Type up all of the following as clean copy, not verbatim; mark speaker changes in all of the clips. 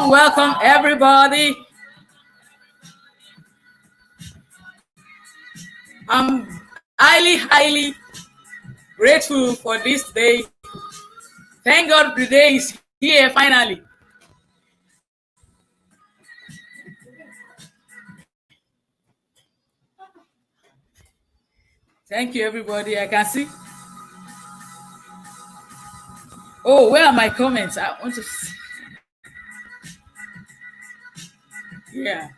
Speaker 1: Welcome, everybody. I'm highly grateful for this day. Thank God the day is here finally. Thank you, everybody. I can see. Oh, where are my comments? I want to see. Yeah.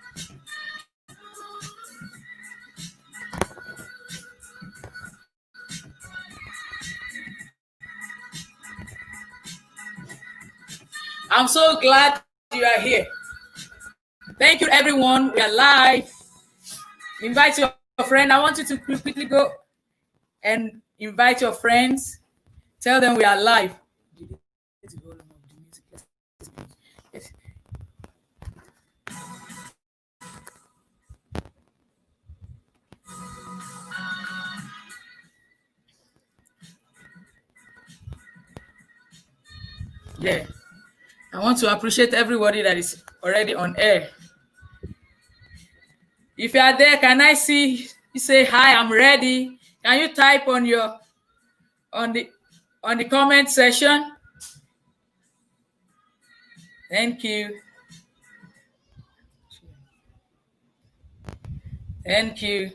Speaker 1: I'm so glad you are here. Thank you, everyone. We are live. Invite your friend. I want you to quickly go and invite your friends. Tell them we are live. Yeah. I want to appreciate everybody that is already on air. If you are there, can I see you say hi, I'm ready? Can you type on the comment section? Thank you. Thank you.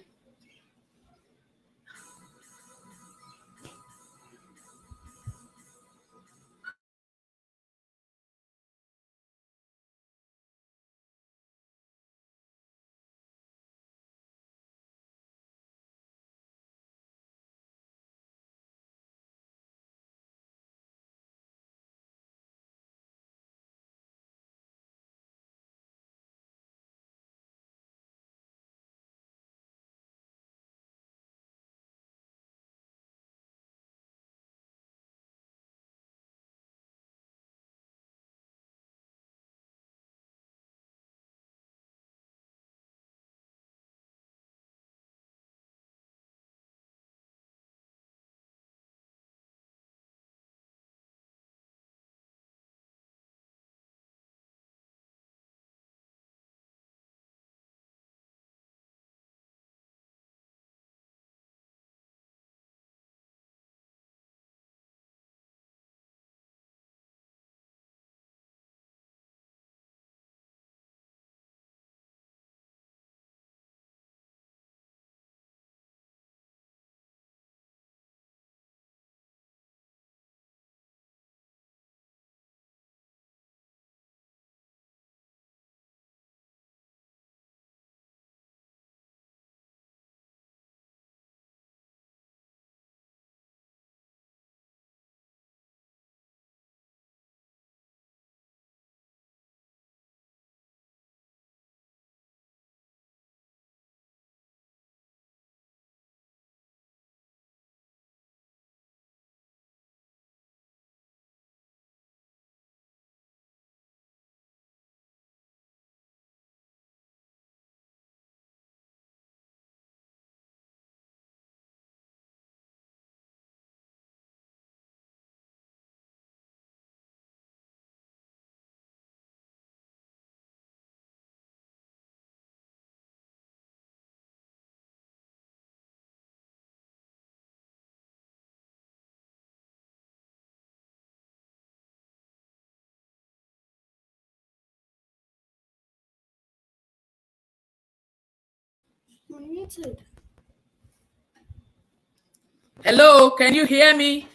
Speaker 1: Hello, can you hear me?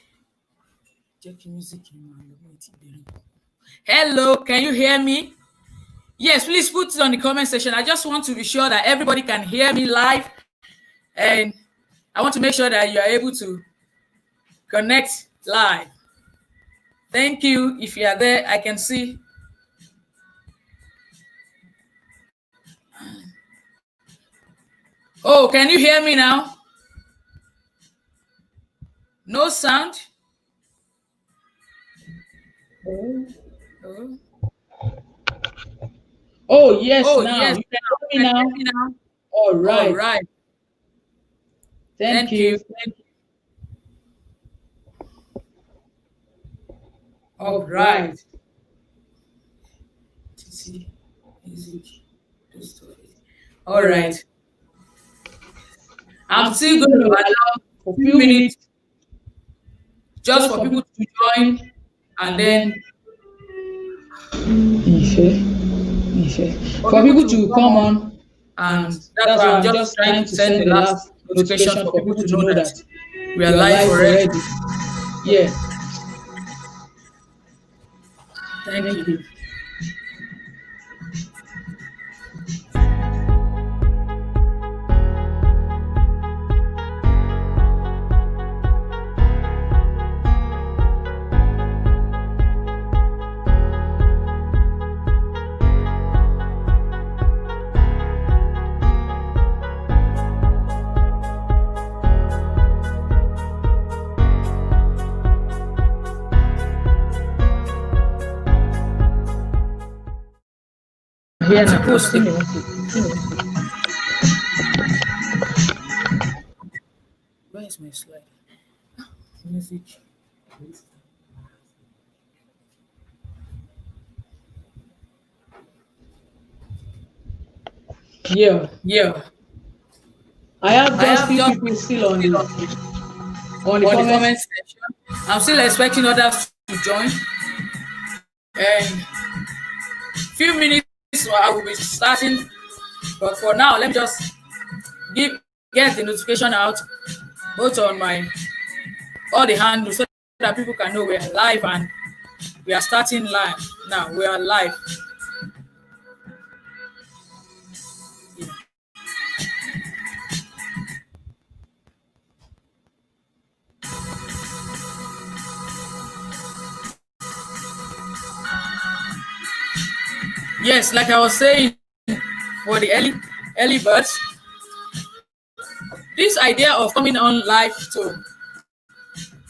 Speaker 1: Hello, can you hear me? Yes, please put it on the comment section. I just want to be sure that everybody can hear me live, and I want to make sure that you are able to connect live. Thank you. If you are there, I can see. Oh, can you hear me now? No sound?
Speaker 2: Oh, yes,
Speaker 1: Oh,
Speaker 2: now.
Speaker 1: yes.
Speaker 2: You can hear me now? All right. Thank
Speaker 1: Thank you.
Speaker 2: you.
Speaker 1: All
Speaker 2: All
Speaker 1: right.
Speaker 2: right.
Speaker 1: See, music. Just do it. All
Speaker 2: All
Speaker 1: right.
Speaker 2: right.
Speaker 1: I'm
Speaker 2: I'm
Speaker 1: still
Speaker 2: still
Speaker 1: going
Speaker 2: going
Speaker 1: to
Speaker 2: to
Speaker 1: allow
Speaker 2: allow for
Speaker 1: a
Speaker 2: a
Speaker 1: few
Speaker 2: few
Speaker 1: minutes
Speaker 2: minutes
Speaker 1: just
Speaker 2: just
Speaker 1: for
Speaker 2: for
Speaker 1: people
Speaker 2: people
Speaker 1: to
Speaker 2: to
Speaker 1: join,
Speaker 2: join,
Speaker 1: and
Speaker 2: and
Speaker 1: then
Speaker 2: then Ife,
Speaker 1: for
Speaker 2: for
Speaker 1: people
Speaker 2: people
Speaker 1: to
Speaker 2: to
Speaker 1: come
Speaker 2: come
Speaker 1: on.
Speaker 2: on,
Speaker 1: And
Speaker 2: and
Speaker 1: that's
Speaker 2: that's
Speaker 1: why
Speaker 2: why
Speaker 1: I'm
Speaker 2: I'm
Speaker 1: just
Speaker 2: just
Speaker 1: trying
Speaker 2: trying
Speaker 1: to
Speaker 2: to
Speaker 1: send the
Speaker 2: send the
Speaker 1: last
Speaker 2: last
Speaker 1: notification
Speaker 2: notification
Speaker 1: for
Speaker 2: for
Speaker 1: people
Speaker 2: people
Speaker 1: to
Speaker 2: to
Speaker 1: know
Speaker 2: know
Speaker 1: that
Speaker 2: that
Speaker 1: we are
Speaker 2: we are
Speaker 1: live
Speaker 2: live
Speaker 1: already.
Speaker 2: already. Yeah,
Speaker 1: Thank
Speaker 2: thank
Speaker 1: you.
Speaker 2: you.
Speaker 1: Here
Speaker 2: I'm
Speaker 1: now,
Speaker 2: supposed
Speaker 1: post
Speaker 2: to
Speaker 1: it.
Speaker 2: know.
Speaker 1: Where is my slide? Music.
Speaker 2: Yeah,
Speaker 1: Yeah,
Speaker 2: I have
Speaker 1: I
Speaker 2: just
Speaker 1: have
Speaker 2: few
Speaker 1: just
Speaker 2: people still on the on the
Speaker 1: on the
Speaker 2: comments.
Speaker 1: comment section. I'm still expecting others to join. And few minutes I will be starting. But for now, let me just give get the notification out both on my all the handles so that people can know we are live and we are starting live now. We are live. Yes, like I was saying for the early birds, this idea of coming on live to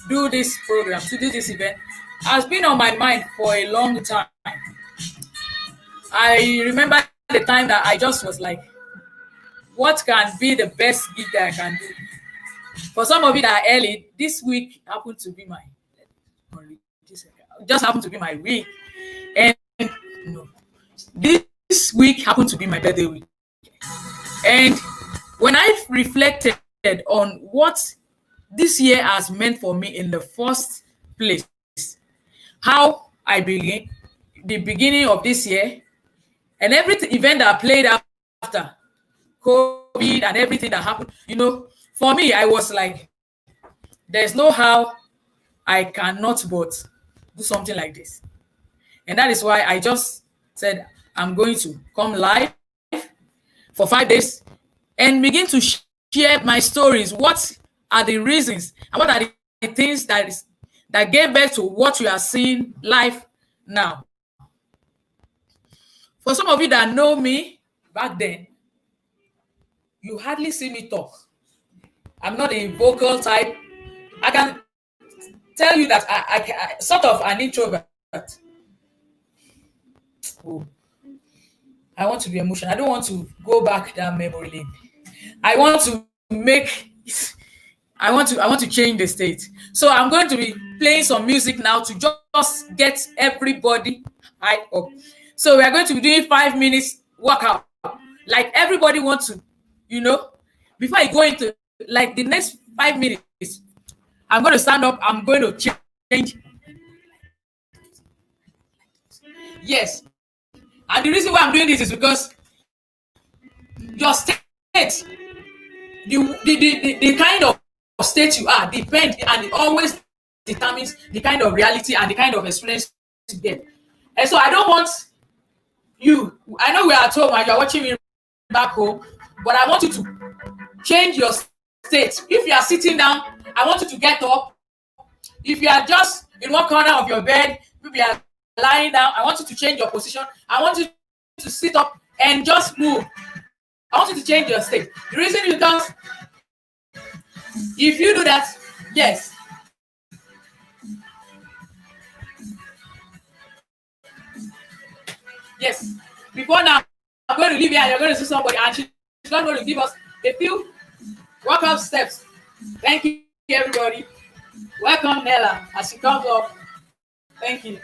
Speaker 1: do this program, to do this event, has been on my mind for a long time. I remember the time that I just was like, what can be the best gig that I can do? For some of you that are early, this week happened to be my just happened to be my week. And no, this week happened to be my birthday week. And when I reflected on what this year has meant for me in the first place, how I begin the beginning of this year, and every event that played after COVID and everything that happened, for me, I was like, there's no how I cannot but do something like this. And that is why I just said, I'm going to come live for 5 days and begin to share my stories. What are the reasons and what are the things that gave birth to what you are seeing live now? For some of you that know me back then, you hardly see me talk. I'm not a vocal type. I can tell you that I sort of an introvert. Oh, I want to be emotional. I don't want to go back that memory lane. I want to make I want to change the state. So I'm going to be playing some music now to just get everybody hyped up. So we are going to be doing 5 minutes workout. Like everybody wants to, you know, before I go into like the next 5 minutes, I'm going to stand up. I'm going to change. Yes. And the reason why I'm doing this is because your state, the kind of state you are, depend and it always determines the kind of reality and the kind of experience you get. And so I don't want you. I know we're at home and you're watching me back home, but I want you to change your state. If you are sitting down, I want you to get up. If you are just in one corner of your bed, maybe you are lying down, I want you to change your position. I want you to sit up and just move. I want you to change your state. The reason is because if you do that, yes, yes. Before now, I'm going to leave here and you're going to see somebody and she's not going to give us a few workout steps Thank you, everybody. Welcome, Nella, as she comes up. Thank you.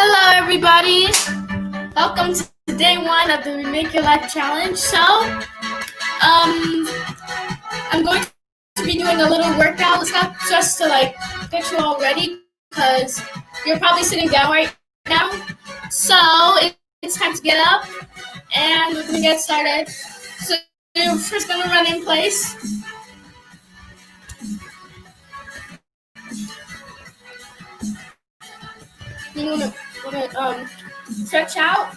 Speaker 3: Hello, everybody. Welcome to day one of the Remake Your Life challenge. So, I'm going to be doing a little workout. It's not just to get you all ready because you're probably sitting down right now. So it's time to get up, and we're gonna get started. So you're first gonna run in place. You're gonna stretch out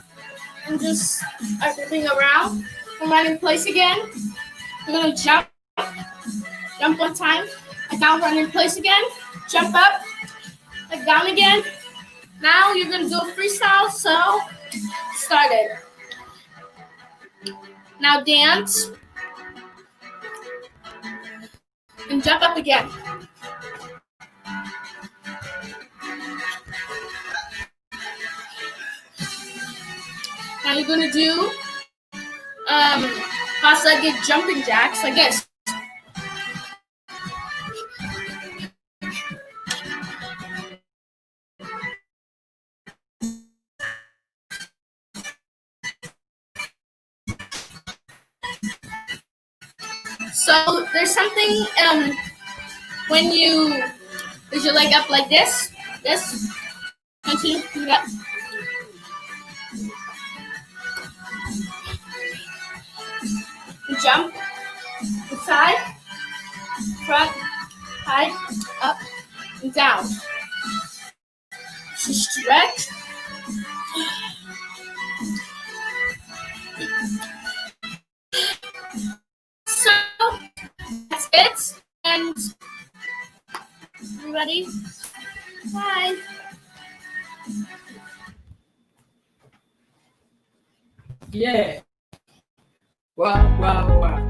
Speaker 3: and just everything around. Run in place again. You're gonna jump one time, down, run in place again, jump up, down again. Now you're gonna do a freestyle, so started. Now dance and jump up again. Now you're gonna do cross-legged jumping jacks like this. So there's something when you raise your leg up like this, continue to do that. Jump, side, front, side, up, and down. So stretch. So that's it. And you ready? Bye.
Speaker 1: Yeah. Wow, wow, wow.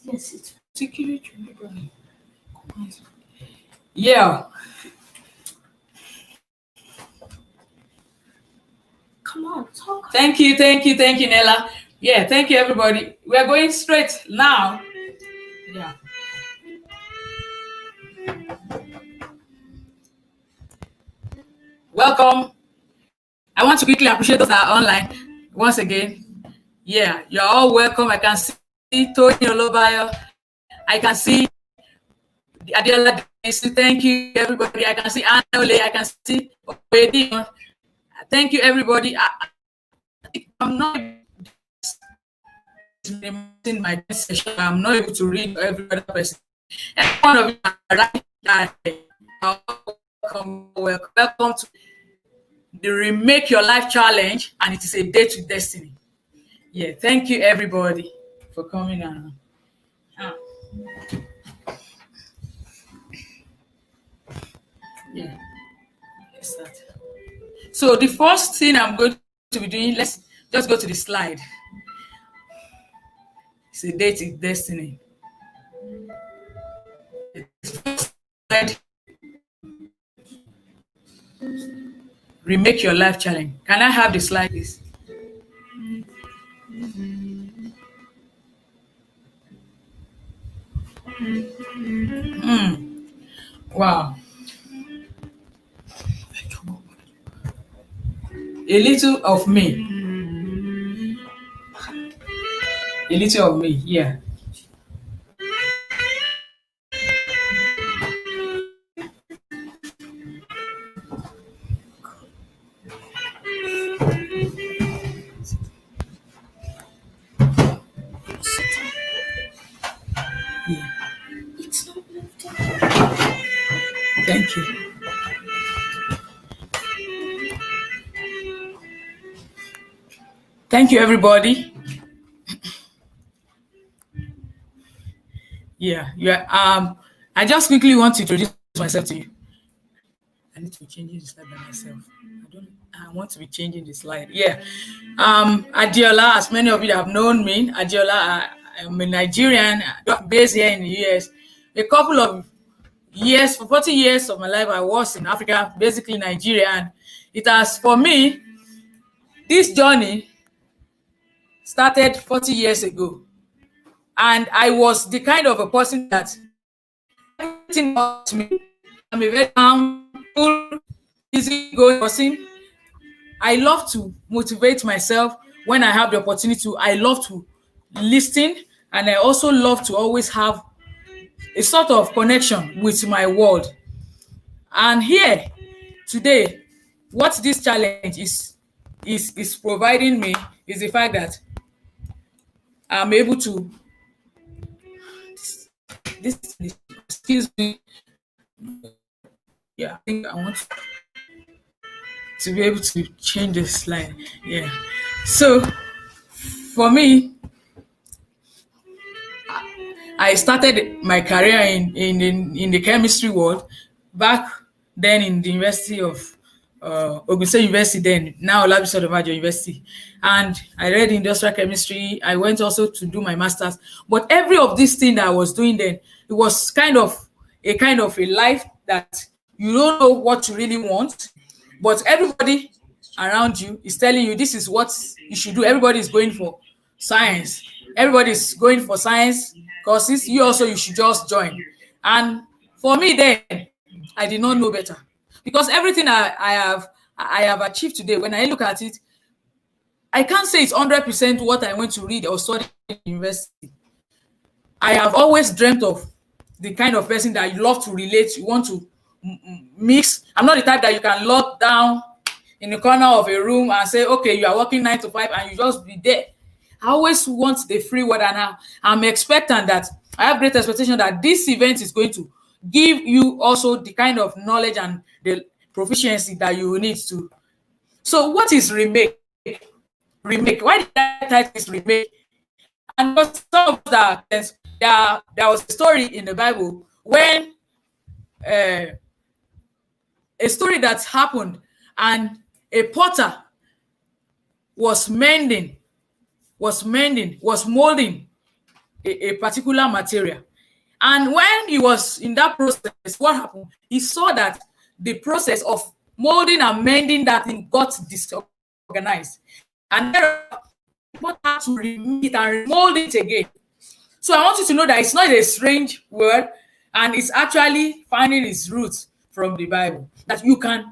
Speaker 3: Yes, it's
Speaker 1: particularly yeah.
Speaker 3: Come on, talk.
Speaker 1: Thank you, Nella. Yeah, thank you, everybody. We are going straight now. Yeah. Welcome. I want to quickly appreciate those that are online once again. Yeah, you're all welcome. I can see Tony Olobayo. I can see Adela. Thank you, everybody. I can see Anole. I can see Obedi. Thank you, everybody. I'm not in my session. I'm not able to read every other person. And one of you are right. Welcome to the Remake Your Life challenge, and it is a day to destiny. Yeah, thank you, everybody, for coming on. Yeah, So the first thing I'm going to be doing, let's just go to the slide. It's a date is destiny. Slide. Remake your life challenge. Can I have the slide, please? Wow. A little of me. A little of me, yeah. Yeah.
Speaker 3: It's not moving.
Speaker 1: Thank you. Thank you, everybody. Yeah, yeah. I just quickly want to introduce myself to you. I need to be changing the slide by myself. I want to be changing the slide. Yeah. Adiola, as many of you have known me, Adiola, I'm a Nigerian based here in the US. A couple of years, for 40 years of my life, I was in Africa, basically Nigeria. And it has, for me, this journey started 40 years ago. And I was the kind of a person that everything about me. I'm a very calm, cool, easygoing person. I love to motivate myself when I have the opportunity to. I love to listen, and I also love to always have a sort of connection with my world. And here today, what this challenge is providing me is the fact that I'm able to. This excuse me. Yeah, I think I want to be able to change the slide. Yeah. So for me, I started my career in the chemistry world back then in the University of Ogun State University, then now Olabisi Odomajo University, and I read industrial chemistry. I went also to do my masters, but every of these things that I was doing then, it was kind of a life that you don't know what you really want, but everybody around you is telling you this is what you should do. Everybody is going for science. Everybody is going for science courses. You should just join. And for me then, I did not know better because everything I have achieved today. When I look at it, I can't say it's 100% what I went to read or study in university. I have always dreamt of the kind of person that you love to relate, you want to mix. I'm not the type that you can lock down in the corner of a room and say, okay, you are working 9 to 5 and you just be there. I always want the free word, and I'm expectant that I have great expectation that this event is going to give you also the kind of knowledge and the proficiency that you will need to. So what is remake? Remake. Why did I title this remake? And because some of that there was a story in the Bible when a story that happened and a potter was molding a particular material. And when he was in that process, what happened? He saw that the process of molding and mending that thing got disorganized. And then what had to remake it and remold it again. So I want you to know that it's not a strange word, and it's actually finding its roots from the Bible. That you can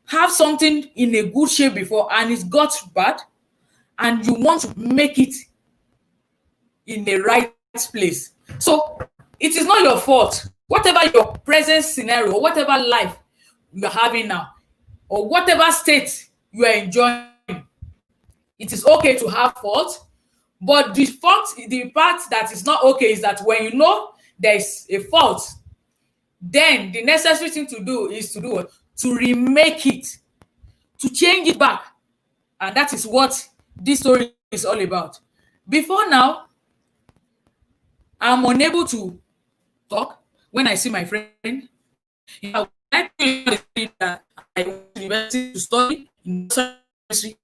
Speaker 1: have something in a good shape before and it got bad, and you want to make it in the right place. So it is not your fault. Whatever your present scenario, or whatever life you're having now, or whatever state you are enjoying, it is okay to have fault. But the part that is not okay is that when you know there is a fault, then the necessary thing to do is to do what? To remake it, to change it back. And that is what this story is all about. Before now, I'm unable to talk when I see my friend. I went to university to study in nursery.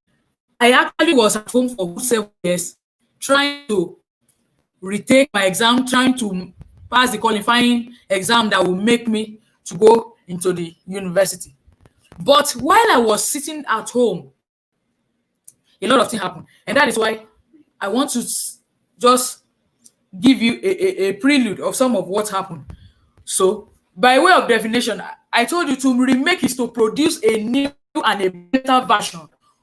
Speaker 1: I actually was at home for 7 years trying to retake my exam, trying to pass the qualifying exam that will make me to go into the university. But while I was sitting at home, a lot of things happened. And that is why I want to just give you a prelude of some of what happened. So, by way of definition, I told you to remake is to produce a new and a better version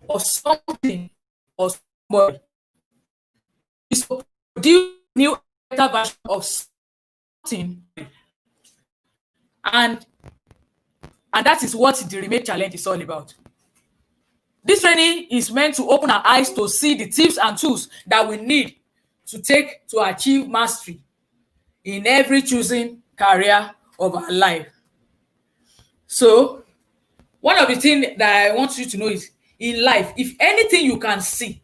Speaker 1: of something or somebody. It's to produce a new and better version of something. And that is what the Remake Challenge is all about. This training is meant to open our eyes to see the tips and tools that we need to take to achieve mastery in every choosing career of our life. So, one of the things that I want you to know is, in life, if anything you can see,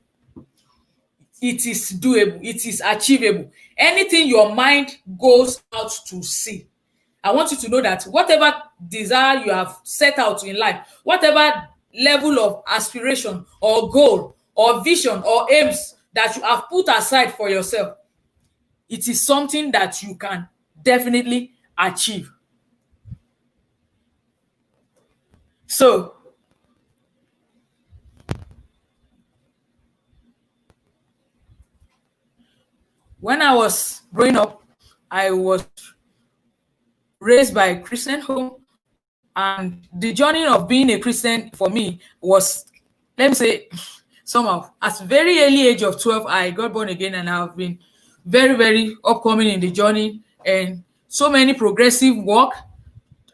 Speaker 1: it is doable, it is achievable. Anything your mind goes out to see, I want you to know that whatever desire you have set out in life, whatever level of aspiration or goal or vision or aims that you have put aside for yourself, it is something that you can definitely achieve. So, when I was growing up, I was raised by a Christian home, and the journey of being a Christian for me was, let me say, somehow at very early age of 12, I got born again, and I've been very, very upcoming in the journey, and so many progressive work,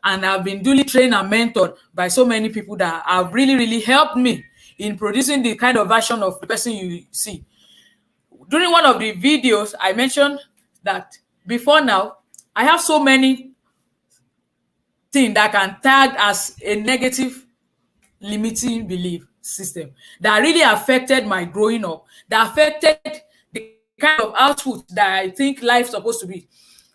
Speaker 1: and I've been duly trained and mentored by so many people that have really, really helped me in producing the kind of version of the person you see. During one of the videos, I mentioned that before now, I have so many things that can tag as a negative limiting belief system that really affected my growing up, that affected the kind of output that I think life is supposed to be.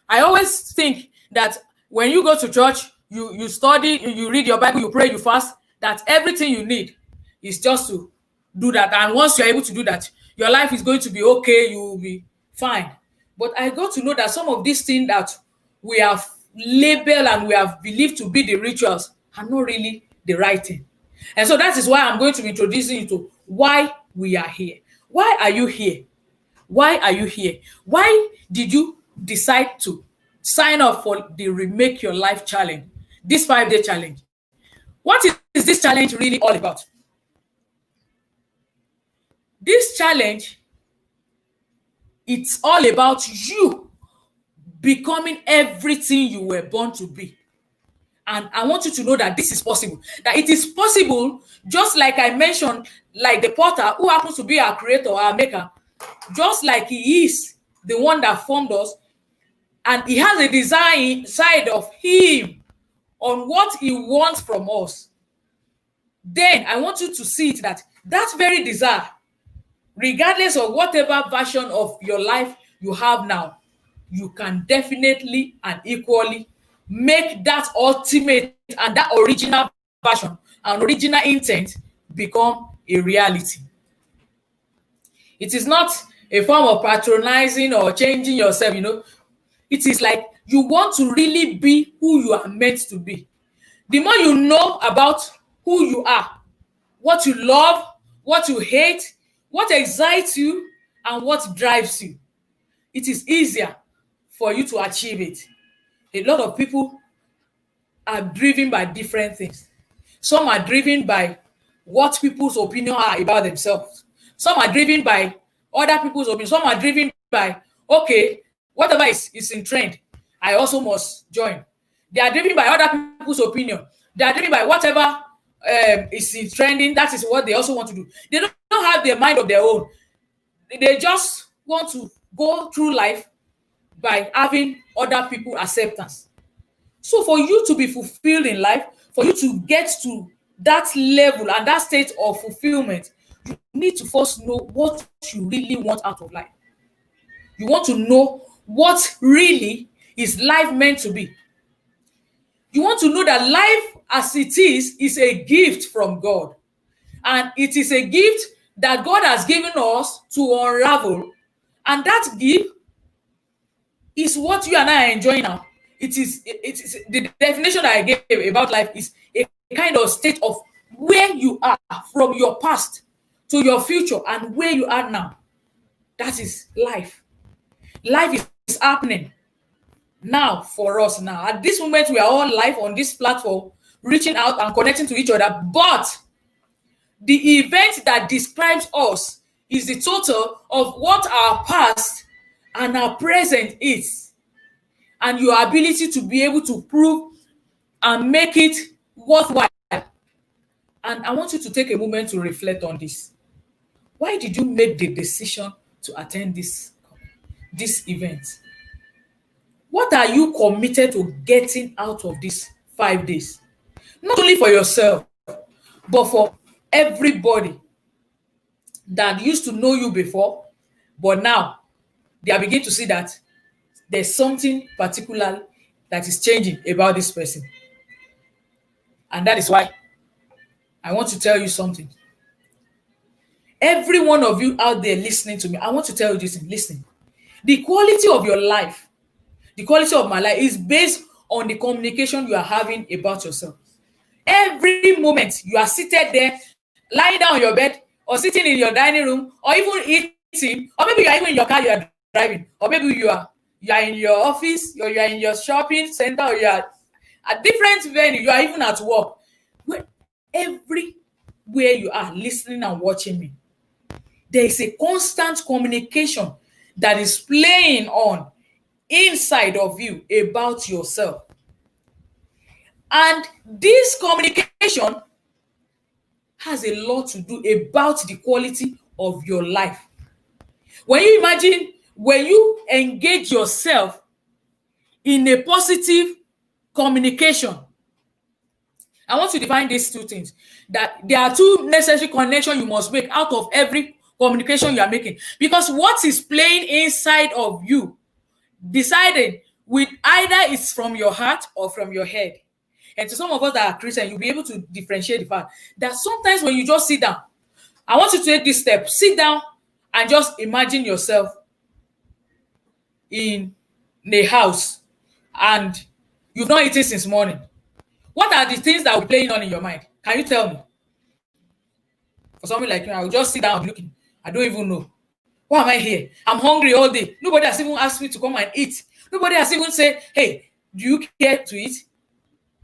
Speaker 1: I always think that when you go to church, you study, you read your Bible, you pray, you fast, that everything you need is just to do that. And once you're able to do that, your life is going to be okay, you will be fine. But I got to know that some of these things that we have labeled and we have believed to be the rituals are not really the right thing. And so that is why I'm going to be introducing you to why we are here. Why are you here? Why are you here? Why did you decide to sign up for the Remake Your Life challenge, this 5-day challenge? What is this challenge really all about? This challenge, it's all about you becoming everything you were born to be. And I want you to know that this is possible. That it is possible, just like I mentioned, like the potter who happens to be our creator, our maker, just like he is the one that formed us, and he has a design side of him on what he wants from us. Then I want you to see it that very desire, regardless of whatever version of your life you have now, you can definitely and equally make that ultimate and that original version and original intent become a reality. It is not a form of patronizing or changing yourself, It is like you want to really be who you are meant to be. The more you know about who you are, what you love, what you hate, what excites you, and what drives you, it is easier for you to achieve it. A lot of people are driven by different things. Some are driven by what people's opinion are about themselves. Some are driven by other people's opinion. Some are driven by, okay, whatever is in trend, I also must join. They are driven by other people's opinion. They are driven by whatever is in trending. That is what they also want to do. They don't have their mind of their own. They just want to go through life by having other people's acceptance. So for you to be fulfilled in life, for you to get to that level and that state of fulfillment, you need to first know what you really want out of life. You want to know what really is life meant to be. You want to know that life as it is a gift from God. And it is a gift that God has given us to unravel. And that gift is what you and I are enjoying now. It is the definition that I gave about life is a kind of state of where you are from your past to your future and where you are now. That is life. Life is happening now for us now. At this moment, we are all live on this platform, reaching out and connecting to each other. But the event that describes us is the total of what our past and our present is, and your ability to be able to prove and make it worthwhile. And I want you to take a moment to reflect on this. Why did you make the decision to attend this event? What are you committed to getting out of these 5 days? Not only for yourself, but for everybody that used to know you before, but now they are beginning to see that there's something particular that is changing about this person. And that is why I want to tell you something. Every one of you out there listening to me, I want to tell you this. Listen, the quality of your life, the quality of my life is based on the communication you are having about yourself. Every moment you are seated there, lying down on your bed, or sitting in your dining room, or even eating, or maybe you are even in your car, you are driving, or maybe you are in your office, or you are in your shopping center, or you are at different venue, you are even at work. Everywhere you are listening and watching me, there is a constant communication that is playing on inside of you about yourself. And this communication has a lot to do about the quality of your life. When you imagine, when you engage yourself in a positive communication, I want to define these two things. That there are two necessary connections you must make out of every communication you are making. Because what is playing inside of you, deciding with either it's from your heart or from your head. And to some of us that are Christian, you'll be able to differentiate the fact that sometimes when you just sit down, I want you to take this step. Sit down and just imagine yourself in a house and you've not eaten since morning. What are the things that are playing on in your mind? Can you tell me? For somebody like me, I will just sit down looking. I don't even know. Why am I here? I'm hungry all day. Nobody has even asked me to come and eat. Nobody has even said, hey, do you care to eat?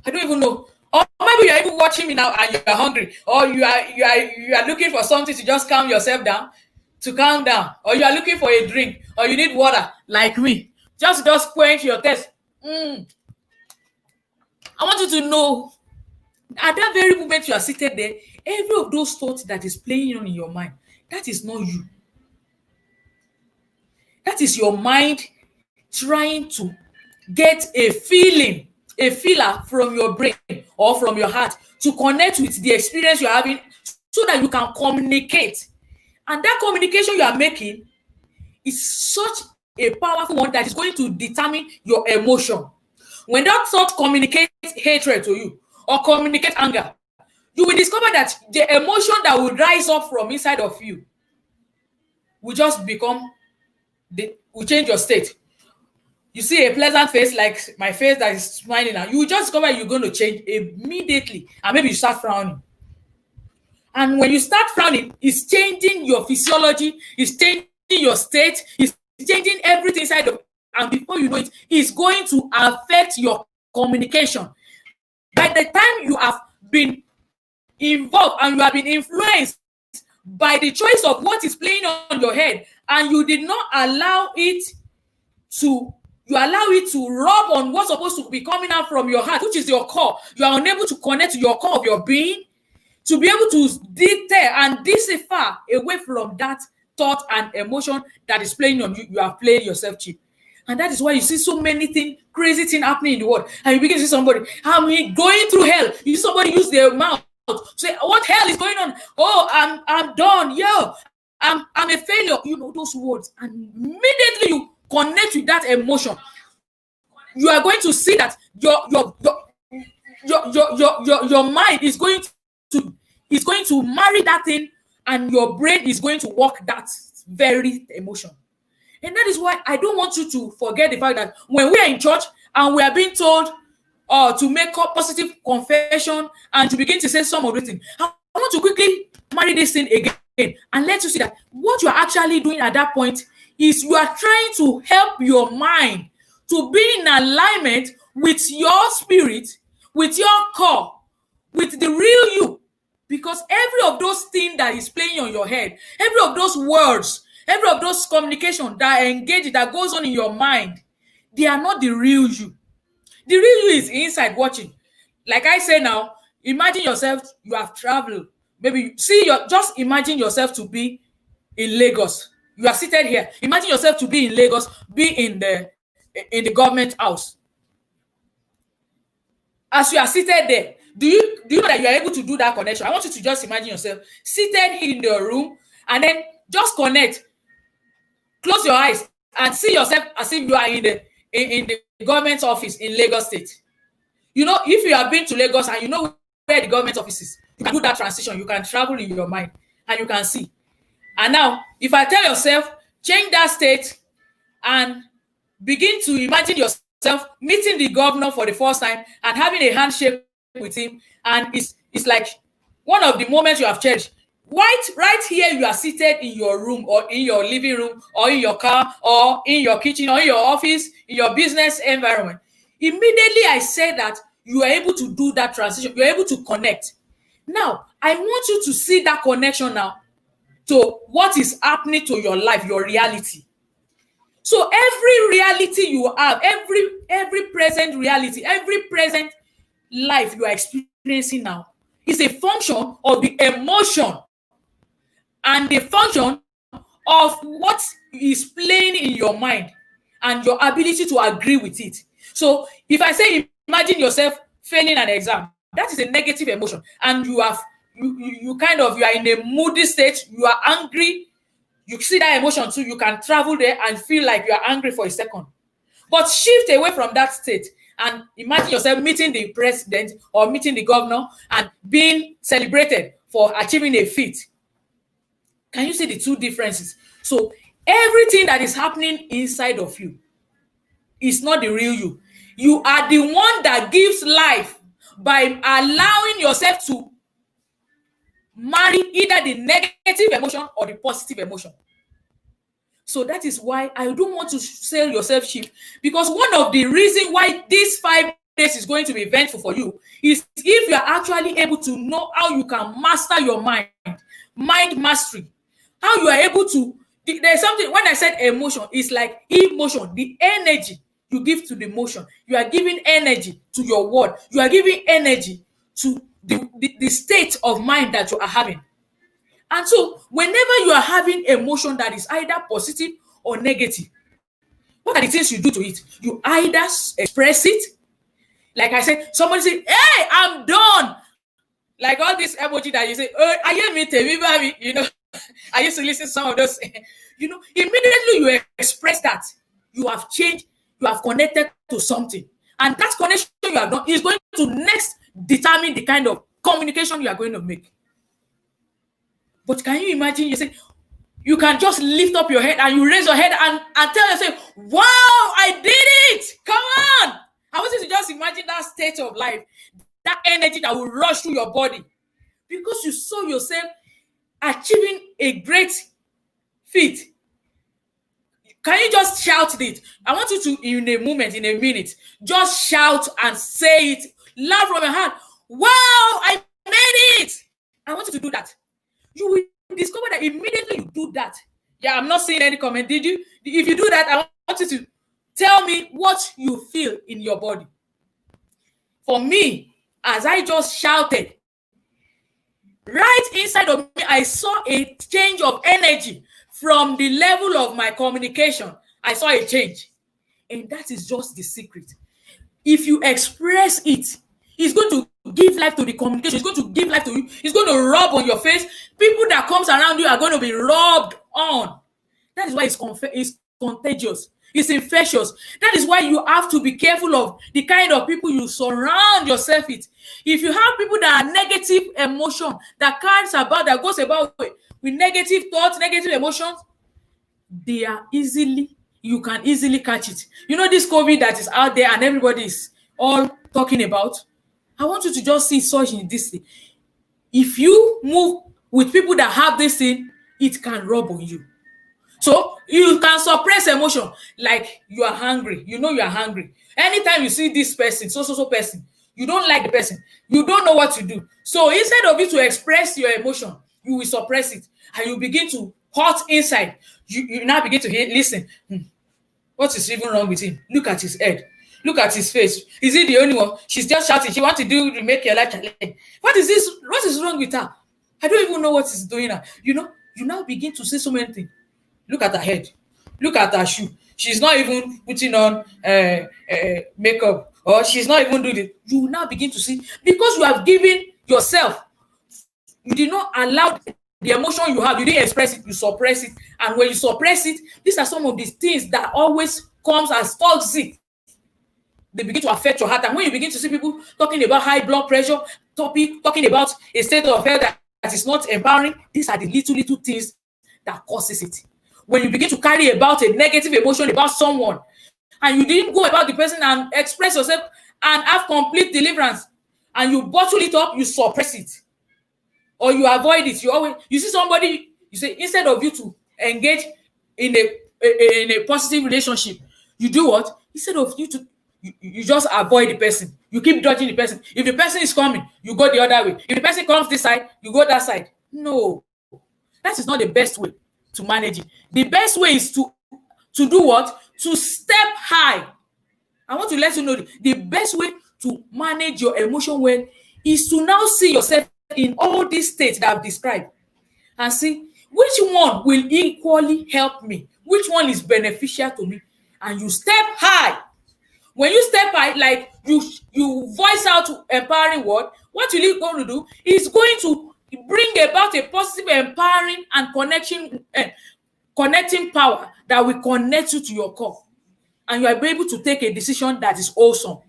Speaker 1: I don't even know. Or maybe you're even watching me now and you're hungry. Or you are looking for something to just calm yourself down, to calm down. Or you are looking for a drink. Or you need water, like me. Just quench your thirst. I want you to know, at that very moment you are seated there, every of those thoughts that is playing on in your mind, that is not you. That is your mind trying to get a feeler from your brain or from your heart to connect with the experience you're having so that you can communicate. And that communication you are making is such a powerful one that is going to determine your emotion. When that thought communicates hatred to you or communicate anger, you will discover that the emotion that will rise up from inside of you will just will change your state. You see a pleasant face like my face that is smiling now, you will just discover you're going to change immediately and maybe you start frowning. And when you start frowning, it's changing your physiology, it's changing your state, it's changing everything inside of you. And before you know it, it's going to affect your communication. By the time you have been involved and you have been influenced by the choice of what is playing on your head, and you did not allow it to rub on what's supposed to be coming out from your heart, which is your core. You are unable to connect to your core of your being to be able to detail and decipher away from that thought and emotion that is playing on you. You are playing yourself cheap. And that is why you see so many things, crazy things happening in the world. And you begin to see somebody, going through hell. You see somebody use their mouth to say, what hell is going on? Oh, I'm done. Yo, I'm a failure. You know those words. And immediately you connect with that emotion. You are going to see that your mind is going to is going to marry that thing, and your brain is going to work that very emotion. And that is why I don't want you to forget the fact that when we are in church and we are being told to make a positive confession and to begin to say some of the things, I want to quickly marry this thing again and let you see that what you are actually doing at that point is you are trying to help your mind to be in alignment with your spirit, with your core, with the real you. Because every of those things that is playing on your head, every of those words, every of those communication that engage, that goes on in your mind, they are not the real you. The real you is inside watching. Like I say now, imagine yourself, you have traveled. Maybe just imagine yourself to be in Lagos. You are seated here. Imagine yourself to be in Lagos, be in the government house. As you are seated there, do you know that you are able to do that connection? I want you to just imagine yourself seated in the room and then just close your eyes and see yourself as if you are in the government office in Lagos State. You know, if you have been to Lagos and you know where the government office is, you can do that transition. You can travel in your mind and you can see. And now, if I tell yourself, change that state and begin to imagine yourself meeting the governor for the first time and having a handshake with him, and it's like one of the moments you have cherished. Right here, you are seated in your room or in your living room or in your car or in your kitchen or in your office, in your business environment. Immediately I said that you are able to do that transition. You're able to connect. Now, I want you to see that connection now to what is happening to your life, your reality. So every reality you have, every present reality, every present life you are experiencing now is a function of the emotion and the function of what is playing in your mind and your ability to agree with it. So if I say imagine yourself failing an exam, that is a negative emotion, and you are in a moody state, you are angry, you see that emotion too, you can travel there and feel like you are angry for a second. But shift away from that state and imagine yourself meeting the president or meeting the governor and being celebrated for achieving a feat. Can you see the two differences? So everything that is happening inside of you is not the real you. You are the one that gives life by allowing yourself to marry either the negative emotion or the positive emotion. So that is why I don't want to sell yourself cheap, because one of the reasons why this 5 days is going to be eventful for you is if you are actually able to know how you can master your mind mastery, how you are able to, there's something, when I said emotion, it's like emotion, the energy you give to the motion. You are giving energy to your word. You are giving energy to the state of mind that you are having. And so whenever you are having emotion that is either positive or negative, what are the things you do to it? You either express it. Like I said, somebody say, hey, I'm done. Like all this emoji that you say, oh, I hear me, baby, you know. I used to listen to some of those, you know, immediately you express that. You have changed, you have connected to something. And that connection you have done is going to next determine the kind of communication you are going to make. But can you imagine, you say, you can just lift up your head and you raise your head and tell yourself, wow, I did it. Come on. I want you to just imagine that state of life, that energy that will rush through your body because you saw yourself achieving a great feat. Can you just shout it? I want you to, in a minute, just shout and say it loud from your heart. Wow, I made it. I want you to do that. You will discover that immediately you do that. Yeah, I'm not seeing any comment. Did you? If you do that, I want you to tell me what you feel in your body. For me, as I just shouted, right inside of me, I saw a change of energy from the level of my communication. I saw a change. And that is just the secret. If you express it, it's going to give life to the communication. It's going to give life to you. It's going to rub on your face. People that comes around you are going to be rubbed on. That is why it's contagious. It's infectious. That is why you have to be careful of the kind of people you surround yourself with. If you have people that are negative emotion, that cares about, that goes about with negative thoughts, negative emotions, you can easily catch it. You know, this COVID that is out there and everybody is all talking about. I want you to just see such in this thing. If you move with people that have this thing, it can rub on you. So you can suppress emotion, like you are hungry. You know you are hungry. Anytime you see this person, so person, you don't like the person. You don't know what to do. So instead of you to express your emotion, you will suppress it, and you begin to hurt inside. You now begin to listen. What is even wrong with him? Look at his head. Look at his face. Is he the only one? She's just shouting. She wants to do Remake Your Life challenge. What is this? What is wrong with her? I don't even know what is doing her. You know, you now begin to say so many things. Look at her head. Look at her shoe. She's not even putting on makeup, or she's not even doing it. You will now begin to see, because you have given yourself, you did not allow the emotion you have, you didn't express it, you suppress it. And when you suppress it, these are some of these things that always comes as toxic. They begin to affect your heart. And when you begin to see people talking about high blood pressure, talking about a state of health that is not empowering, these are the little things that causes it. When you begin to carry about a negative emotion about someone, and you didn't go about the person and express yourself and have complete deliverance, and you bottle it up, you suppress it, or you avoid it. You see somebody, you say, instead of you to engage in a positive relationship, you do what? Instead of you to you just avoid the person. You keep dodging the person. If the person is coming, you go the other way. If the person comes this side, you go that side. No, that is not the best way to manage it. The best way is to do what? To step high. I want to let you know the best way to manage your emotion well is to now see yourself in all these states that I've described and see which one will equally help me, which one is beneficial to me, and you step high. When you step high, like you voice out empowering word, what will it going to do? It's going to bring about a positive, empowering, and connecting power that will connect you to your core, and you are able to take a decision that is awesome.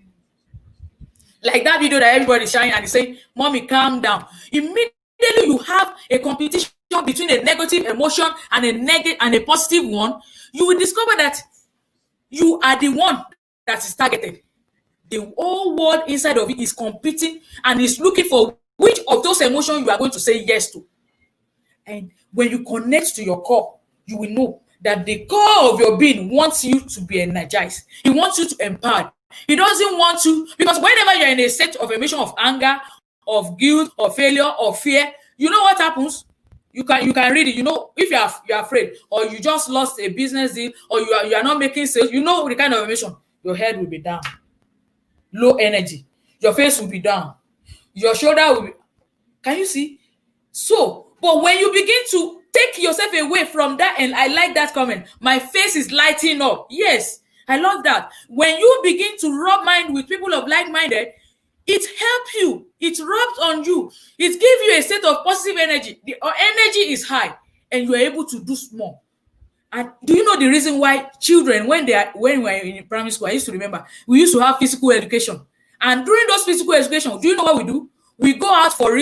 Speaker 1: Like that video that everybody is sharing and is saying, "Mommy, calm down." Immediately you have a competition between a negative emotion and a positive one. You will discover that you are the one that is targeted. The whole world inside of it is competing and is looking for which of those emotions you are going to say yes to. And when you connect to your core, you will know that the core of your being wants you to be energized. He wants you to empower. He doesn't want you, because whenever you're in a state of emotion of anger, of guilt, or failure, or fear, you know what happens? You can read it. You know, if you're afraid, or you just lost a business deal, or you are not making sales, you know the kind of emotion. Your head will be down, low energy. Your face will be down. Your shoulder will be. Can you see? So, but when you begin to take yourself away from that, and I like that comment, my face is lighting up. Yes, I love that. When you begin to rub mind with people of like-minded, it helps you. It rubs on you. It gives you a state of positive energy. The energy is high, and you are able to do more. And do you know the reason why children, when we were in primary school, I used to remember, we used to have physical education. And during those physical education, do you know what we do? We go out for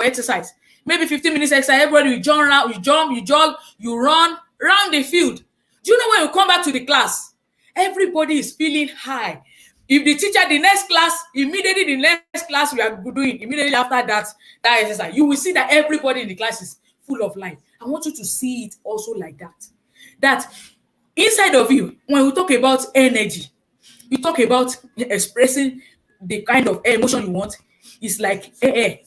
Speaker 1: exercise. Maybe 15 minutes exercise. Everybody will jump around, you jump, you jog, you run around the field. Do you know when you come back to the class, everybody is feeling high. If the teacher, the next class we are doing, immediately after that exercise, you will see that everybody in the class is full of life. I want you to see it also like that. That inside of you, when we talk about energy, we talk about expressing the kind of emotion you want. It's like air.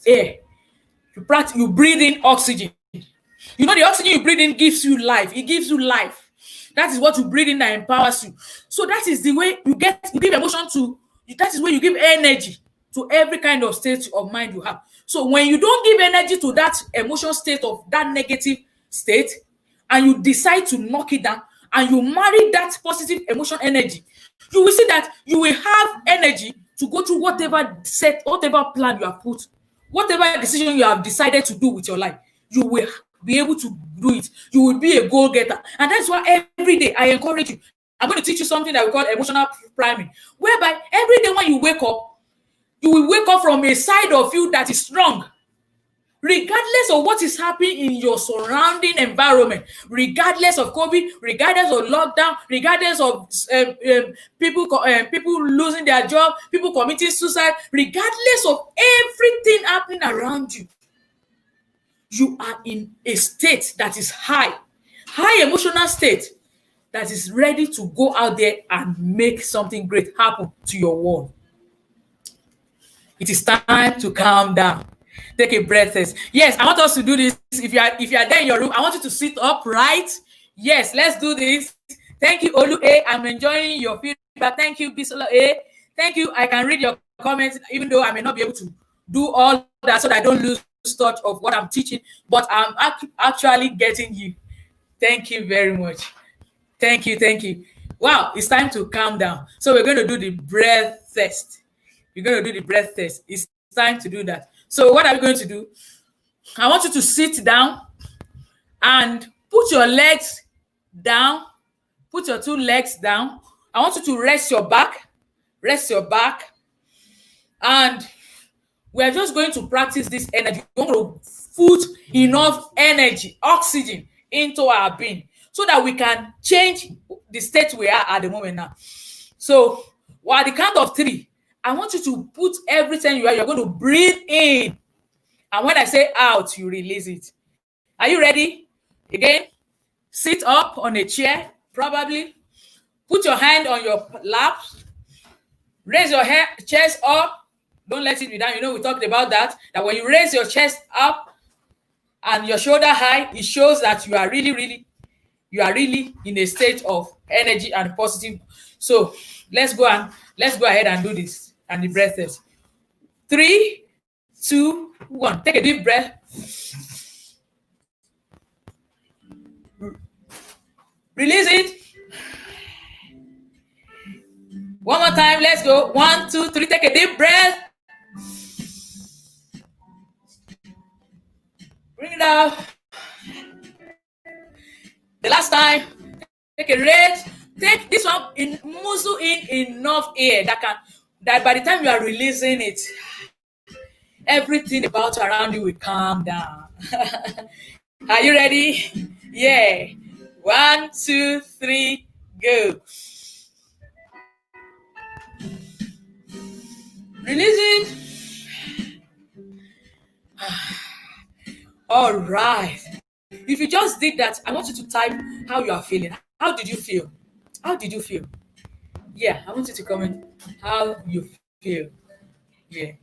Speaker 1: You breathe in oxygen. You know, the oxygen you breathe in gives you life. It gives you life. That is what you breathe in that empowers you. So that is the way you give emotion to. That is where you give energy to every kind of state of mind you have. So when you don't give energy to that emotional state of that negative state, and you decide to knock it down, and you marry that positive emotion energy, you will see that you will have energy to go through whatever plan you have put, whatever decision you have decided to do with your life. You will be able to do it. You will be a goal getter. And that's why every day I encourage you, I'm going to teach you something that we call emotional priming, whereby every day when you wake up, you will wake up from a side of you that is strong. Regardless of what is happening in your surrounding environment, regardless of COVID, regardless of lockdown, regardless of people losing their job, people committing suicide, regardless of everything happening around you, you are in a state that is high emotional state that is ready to go out there and make something great happen to your world. It is time to calm down. Take a breath test. Yes, I want us to do this. If you are there in your room, I want you to sit upright. Yes, let's do this. Thank you, Olu A. I'm enjoying your feedback. Thank you, Bisola A. Thank you. I can read your comments, even though I may not be able to do all that so that I don't lose touch of what I'm teaching, but I'm actually getting you. Thank you very much. Thank you. Wow, it's time to calm down. So we're going to do the breath test. It's time to do that. So what are we going to do? I want you to sit down and put your legs down. Put your two legs down. I want you to rest your back. And we're just going to practice this energy. We're going to put enough energy, oxygen into our being so that we can change the state we are at the moment now. So, at the count of 3, I want you to put everything you're going to breathe in. And when I say out, you release it. Are you ready? Again, sit up on a chair, probably. Put your hand on your lap. Raise your chest up. Don't let it be down. We talked about that when you raise your chest up and your shoulder high, it shows that you are really in a state of energy and positive. So let's go ahead and do this. And the breath test. 3, 2, 1. Take a deep breath. Release it. One more time. Let's go. 1, 2, 3. Take a deep breath. Bring it out. The last time. Take a rest. Take this one in, muzzle in enough air that by the time you are releasing it, everything about around you will calm down. Are you ready? Yeah. 1, 2, 3, go. Release it. All right. If you just did that, I want you to type how you are feeling. How did you feel? Yeah, I want you to comment how you feel. Yeah.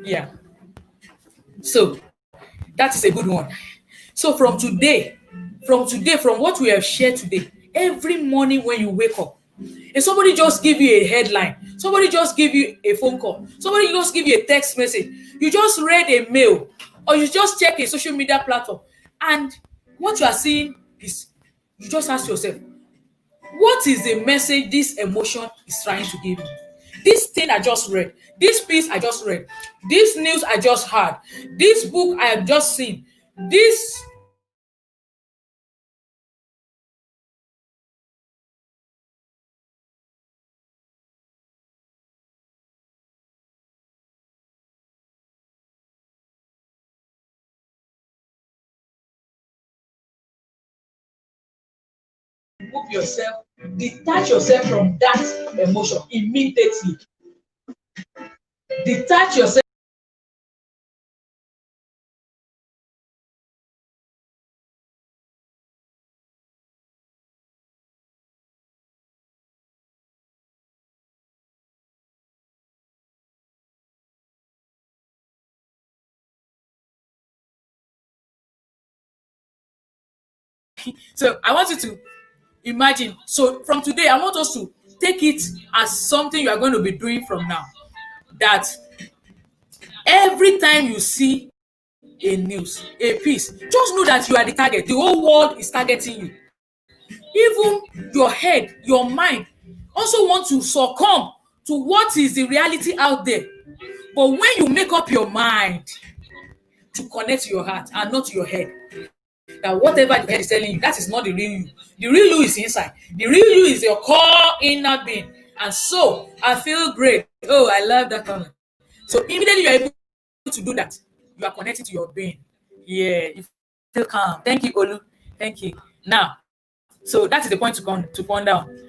Speaker 1: Yeah. So that is a good one. So from what we have shared today, every morning when you wake up, and somebody just give you a headline, somebody just give you a phone call, somebody just give you a text message, you just read a mail, or you just check a social media platform, and what you are seeing is, you just ask yourself, what is the message this emotion is trying to give me? This thing I just read, this piece I just read, this news I just heard, this book I have just seen, this remove yourself, detach yourself from that emotion immediately. Detach yourself. So I want you to imagine. So from today, I want us to take it as something you are going to be doing from now. That every time you see a news, a piece, just know that you are the target. The whole world is targeting you. Even your head, your mind also want to succumb to what is the reality out there. But when you make up your mind to connect to your heart and not to your head, that whatever the head is telling you, that is not the real you. The real you is inside. The real you is your core inner being. And so I feel great. Oh, I love that comment. So immediately you're able to do that, you are connected to your being. Yeah, you feel calm. Thank you, Olu. Thank you. Now, so that is the point to ponder on.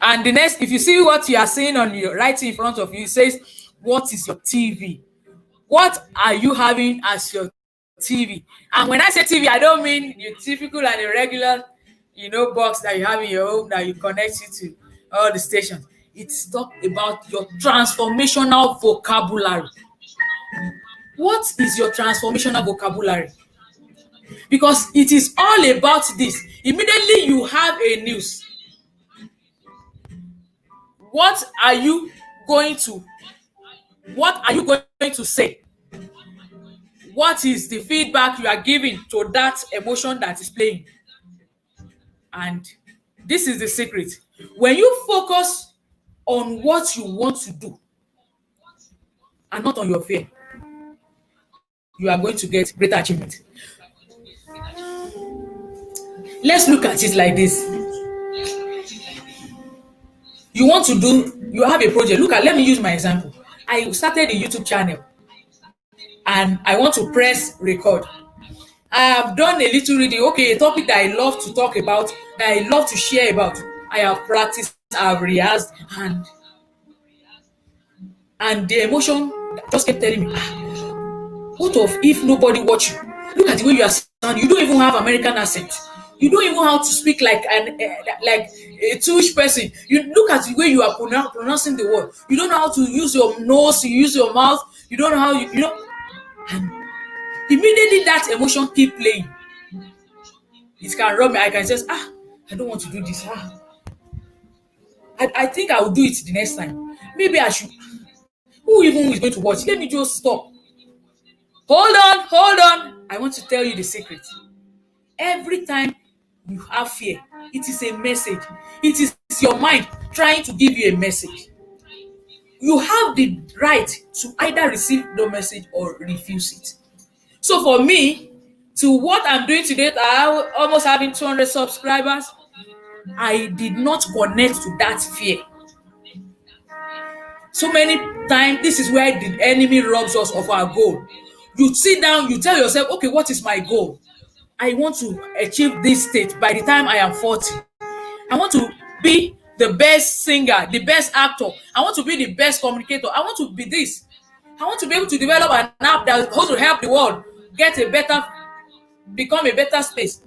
Speaker 1: And the next, if you see what you are seeing on your right in front of you, it says, what is your TV? What are you having as your TV? And when I say TV, I don't mean your typical and irregular, box that you have in your home that you connect it to all the stations. It's talk about your transformational vocabulary. What is your transformational vocabulary? Because it is all about this. Immediately you have a news. What are you going to say? What is the feedback you are giving to that emotion that is playing? And this is the secret. When you focus on what you want to do and not on your fear, you are going to get greater achievement. Let's look at it like this. You have a project. Let me use my example. I started a YouTube channel and I want to press record. I have done a little reading. Okay, a topic that I love to talk about, that I love to share about. I have practiced, I have rehearsed, and the emotion just kept telling me, what if nobody watch you? Look at the way you are sounding. You don't even have American accent. You don't even know how to speak like a Jewish person. You look at the way you are pronouncing the word. You don't know how to use your nose, you use your mouth. You don't know how and immediately that emotion keep playing. It can rub me. I can say, I don't want to do this. I think I will do it the next time. Maybe I should. Who even is going to watch? Let me just stop. Hold on. I want to tell you the secret. Every time you have fear, it is a message. It is your mind trying to give you a message. You have the right to either receive the message or refuse it. So for me, to what I'm doing today, I almost having 200 subscribers, I did not connect to that fear. So many times, this is where the enemy robs us of our goal. You sit down, you tell yourself, okay, what is my goal? I want to achieve this state by the time I am 40. I want to be the best singer, the best actor. I want to be the best communicator. I want to be this. I want to be able to develop an app that is going to help the world become a better space.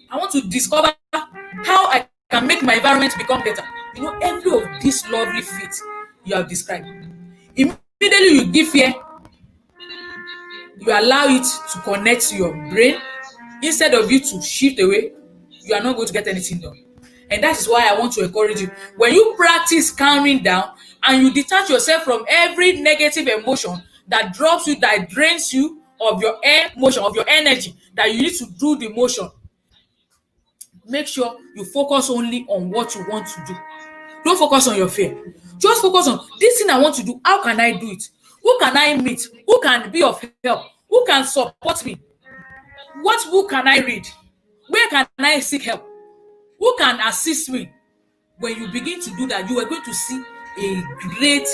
Speaker 1: I want to discover how I can make my environment become better. Every of these lovely feats you have described. Immediately you give fear, you allow it to connect to your brain. Instead of you to shift away, you are not going to get anything done. And that is why I want to encourage you. When you practice calming down and you detach yourself from every negative emotion that drops you, that drains you of your emotion, of your energy, that you need to do the motion, make sure you focus only on what you want to do. Don't focus on your fear. Just focus on this thing I want to do. How can I do it? Who can I meet? Who can be of help? Who can support me? What book can I read? Where can I seek help? Who can assist me? When you begin to do that, you are going to see a great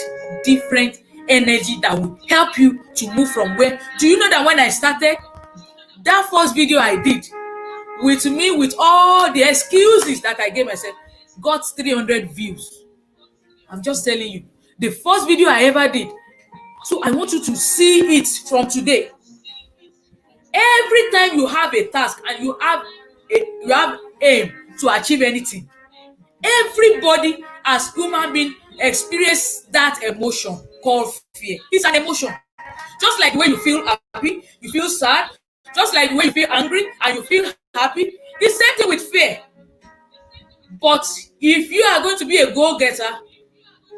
Speaker 1: different energy that will help you to move from where. Do you know that when I started, that first video I did, with all the excuses that I gave myself, got 300 views. I'm just telling you. The first video I ever did. So I want you to see it from today. Every time you have a task and you have aim to achieve anything, everybody as human being experience that emotion called fear. It's an emotion. Just like the way you feel happy, you feel sad, just like the way you feel angry and you feel happy, the same thing with fear. But if you are going to be a goal-getter,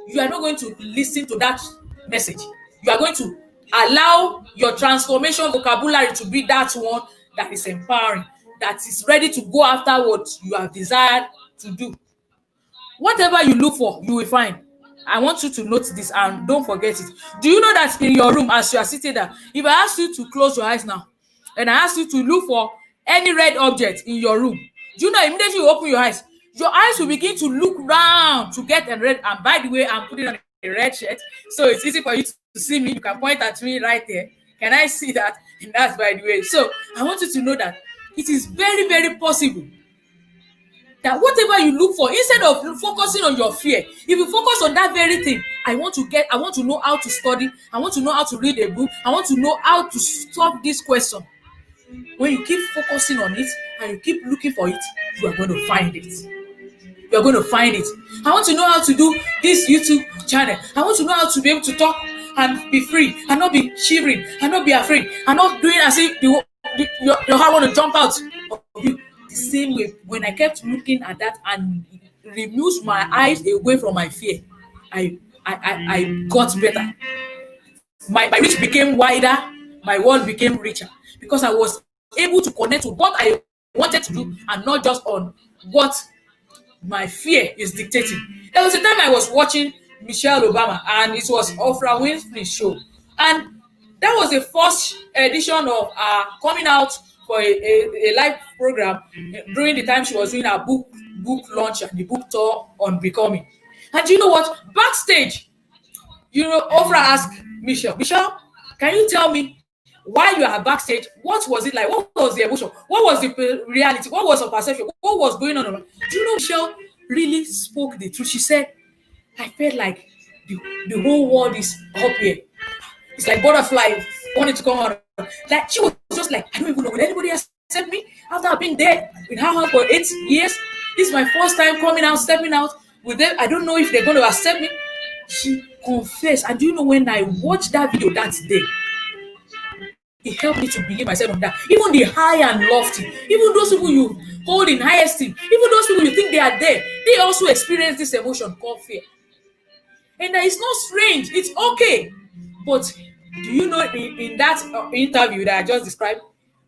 Speaker 1: you are not going to listen to that message. You are going to allow your transformation vocabulary to be that one that is empowering, that is ready to go after what you have desired to do. Whatever you look for, you will find. I want you to note this and don't forget it. Do you know that in your room, as you are sitting there, if I ask you to close your eyes now, and I ask you to look for any red object in your room, do you know immediately you open your eyes will begin to look round to get a red. And by the way, I'm putting on a red shirt, so it's easy for you to see me. You can point at me right there. Can I see that? And that's by the way. So I want you to know that it is very, very possible that whatever you look for, instead of focusing on your fear, if you focus on that very thing, I want to know how to study, I want to know how to read a book, I want to know how to solve this question. When you keep focusing on it and you keep looking for it, you are going to find it. You are going to find it. I want to know how to do this YouTube channel. I want to know how to be able to talk and be free and not be shivering and not be afraid and not doing as if your heart want to jump out of you. The same way, when I kept looking at that and removed my eyes away from my fear, I got better. My reach became wider, my world became richer, because I was able to connect to what I wanted to do and not just on what my fear is dictating. There was a time I was watching Michelle Obama, and it was Oprah Winfrey's show, and that was the first edition of coming out for a live program during the time she was doing her book launch and the book tour on Becoming. And you know what? Backstage, Oprah asked Michelle, can you tell me why you are backstage? What was it like? What was the emotion? What was the reality? What was her perception? What was going on? Do you know Michelle really spoke the truth? She said, I felt like the whole world is up here. It's like butterfly wanted to come out. Like she was just like, I don't even know, will anybody accept me after I've been there with her for 8 years? This is my first time coming out, stepping out with them. I don't know if they're going to accept me. She confessed. And do you know, when I watched that video that day, it helped me to believe myself on that. Even the high and lofty, even those people you hold in high esteem, even those people you think they are there, they also experience this emotion called fear. And it's not strange. It's okay. But do you know, in that interview that I just described,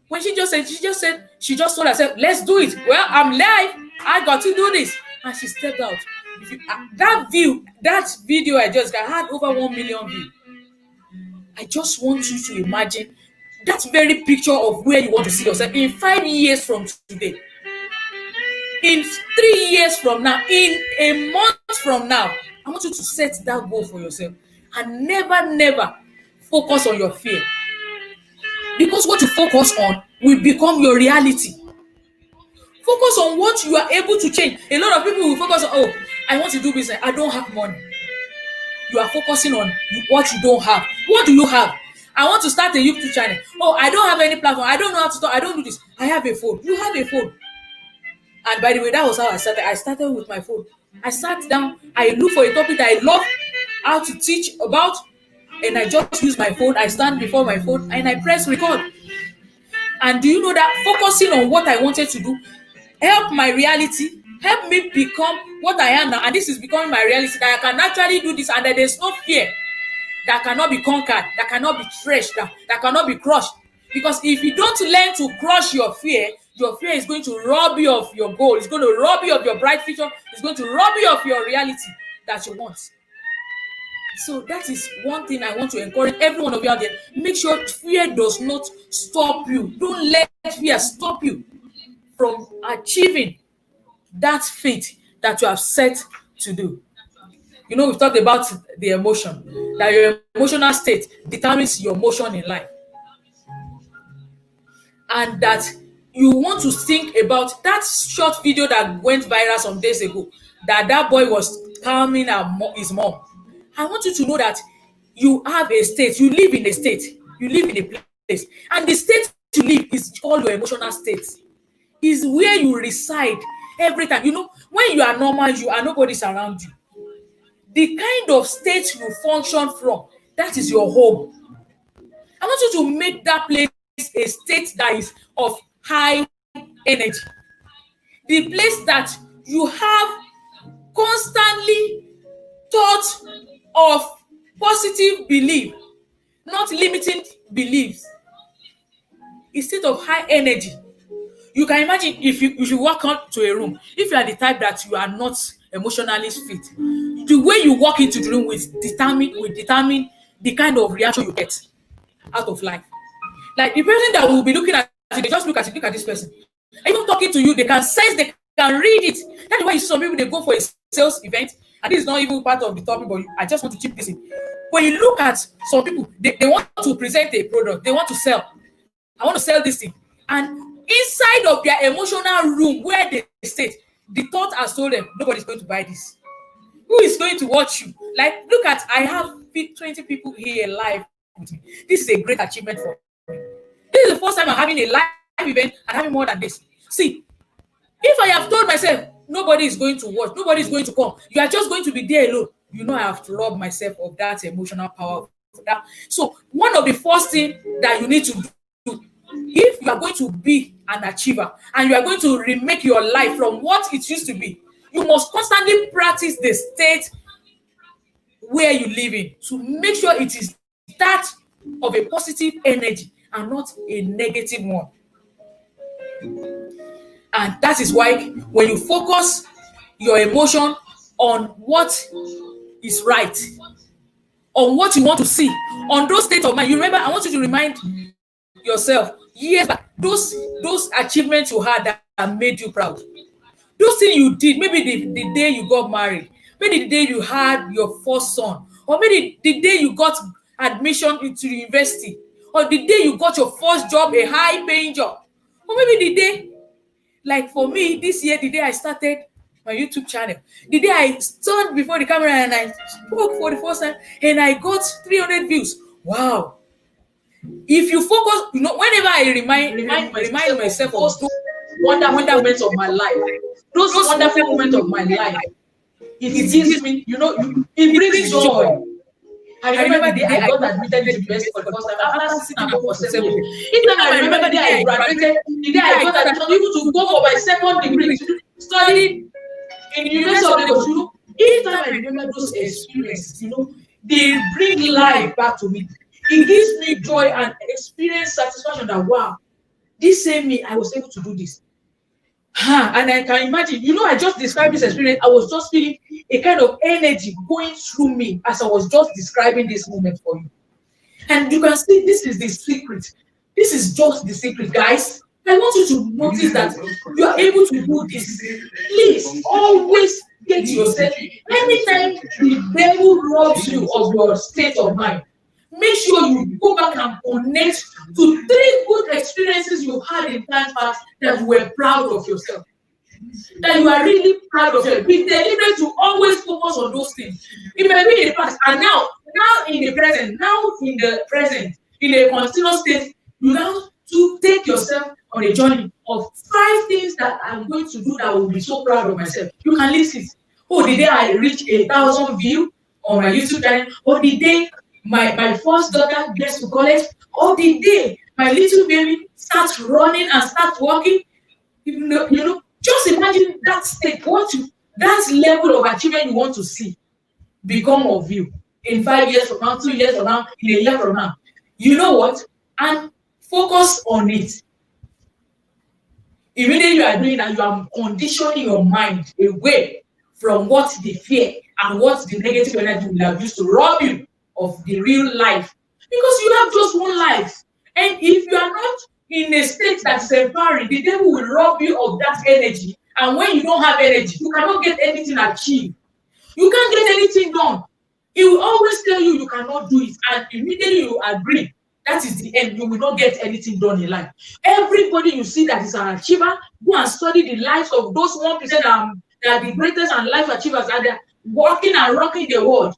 Speaker 1: when she just told herself, let's do it. Well, I'm live. I got to do this. And she stepped out. That video I just got had over 1 million views. I just want you to imagine that very picture of where you want to see yourself in 5 years from today, in 3 years from now, in a month from now. I want you to set that goal for yourself and never focus on your fear, because what you focus on will become your reality. Focus on what you are able to change. A lot of people will focus on, I want to do business, I don't have money. You are focusing on what you don't have. What do you have? I want to start a YouTube channel. I don't have any platform. I don't know how to talk. I don't do this. I have a phone. You have a phone. And by the way, that was how I started. I started with my phone. I sat down. I looked for a topic that I love how to teach about, and I just use my phone. I stand before my phone and I press record. And do you know that focusing on what I wanted to do helped my reality, helped me become what I am now. And this is becoming my reality, that I can actually do this, and that there's no fear that cannot be conquered, that cannot be threshed, that cannot be crushed. Because if you don't learn to crush your fear is going to rob you of your goal. It's going to rob you of your bright future. It's going to rob you of your reality that you want. So that is one thing I want to encourage every one of you out there. Make sure fear does not stop you. Don't let fear stop you from achieving that fate that you have set to do. We've talked about the emotion, that your emotional state determines your motion in life. And that you want to think about that short video that went viral some days ago, that boy was calming his mom. I want you to know that you have a state. You live in a state. You live in a place. And the state you live is all your emotional state. Is where you reside every time. When you are normal, you are nobody's around you. The kind of state you function from, that is your home. I want you to make that place a state that is of high energy. The place that you have constantly thought of positive belief, not limiting beliefs. A state of high energy. You can imagine if you walk out to a room, if you are the type that you are not emotionally fit, the way you walk into the room will determine the kind of reaction you get out of life. Like the person that will be looking at it, they just look at this person. Even talking to you, they can sense, they can read it. That's why you see some people, they go for a sales event, and this is not even part of the topic, but I just want to chip this in. When you look at some people, they want to present a product, they want to sell. I want to sell this thing. And inside of their emotional room where they stay, the thought has told them, nobody's going to buy this. Who is going to watch you? Like, look at, I have 20 people here live with me. This is a great achievement for me. This is the first time I'm having a live event and having more than this. See, if I have told myself, nobody is going to watch, nobody is going to come, you are just going to be there alone, you know I have to rob myself of that emotional power. So one of the first things that you need to do, if you are going to be an achiever and you are going to remake your life from what it used to be, you must constantly practice the state where you live in to make sure it is that of a positive energy and not a negative one. And that is why when you focus your emotion on what is right, on what you want to see, on those states of mind, you remember, I want you to remind yourself, years back, those achievements you had that made you proud. Those things you did, maybe the day you got married, maybe the day you had your first son, or maybe the day you got admission into the university, or the day you got your first job, a high-paying job, or maybe the day, like for me, this year, the day I started my YouTube channel, the day I stood before the camera and I spoke for the first time, and I got 300 views. Wow. If you focus, you know, whenever I remind myself of those wonderful moments of my life, those wonderful moments of my life, it gives me, you know, it brings joy. I remember the day I got admitted to university for the first time. After sitting at home for 7 years. Each time I remember the day I graduated, the day I got admission, even to go for my second degree, to study in the University of Lagos. You know, each time I remember those experiences, you know, they bring life back to me. It gives me joy and experience satisfaction that, wow, this same me, I was able to do this. And I can imagine, you know, I just described this experience. I was just feeling a kind of energy going through me as I was just describing this moment for you. And you can see this is the secret. This is just the secret, guys. I want you to notice that you are able to do this. Please always get yourself. Anytime the devil robs you of your state of mind, make sure you go back and connect to 3 good experiences you had in times past that you were proud of yourself. That you are really proud of yourself. Be deliberate to always focus on those things. It may be in the past, and now in the present, in a continuous state, you have to take yourself on a journey of 5 things that I'm going to do that I will be so proud of myself. You can list it. Oh, the day I reach 1,000 views on my YouTube channel, or the day my first daughter gets to college, or the day my little baby starts running and starts walking. You know, just imagine that state, that level of achievement you want to see become of you in 5 years from now, 2 years from now, in a year from now. You know what? And focus on it. Immediately you are doing that, you are conditioning your mind away from what the fear and what the negative energy will have used to rob you of the real life, because you have just one life. And if you are not in a state that's empowering, the devil will rob you of that energy. And when you don't have energy, you cannot get anything achieved. You can't get anything done. He will always tell you cannot do it, and immediately you agree. That is the end. You will not get anything done in life. Everybody you see that is an achiever, go and study the lives of those 1% that are the greatest and life achievers, and they're walking and rocking the world.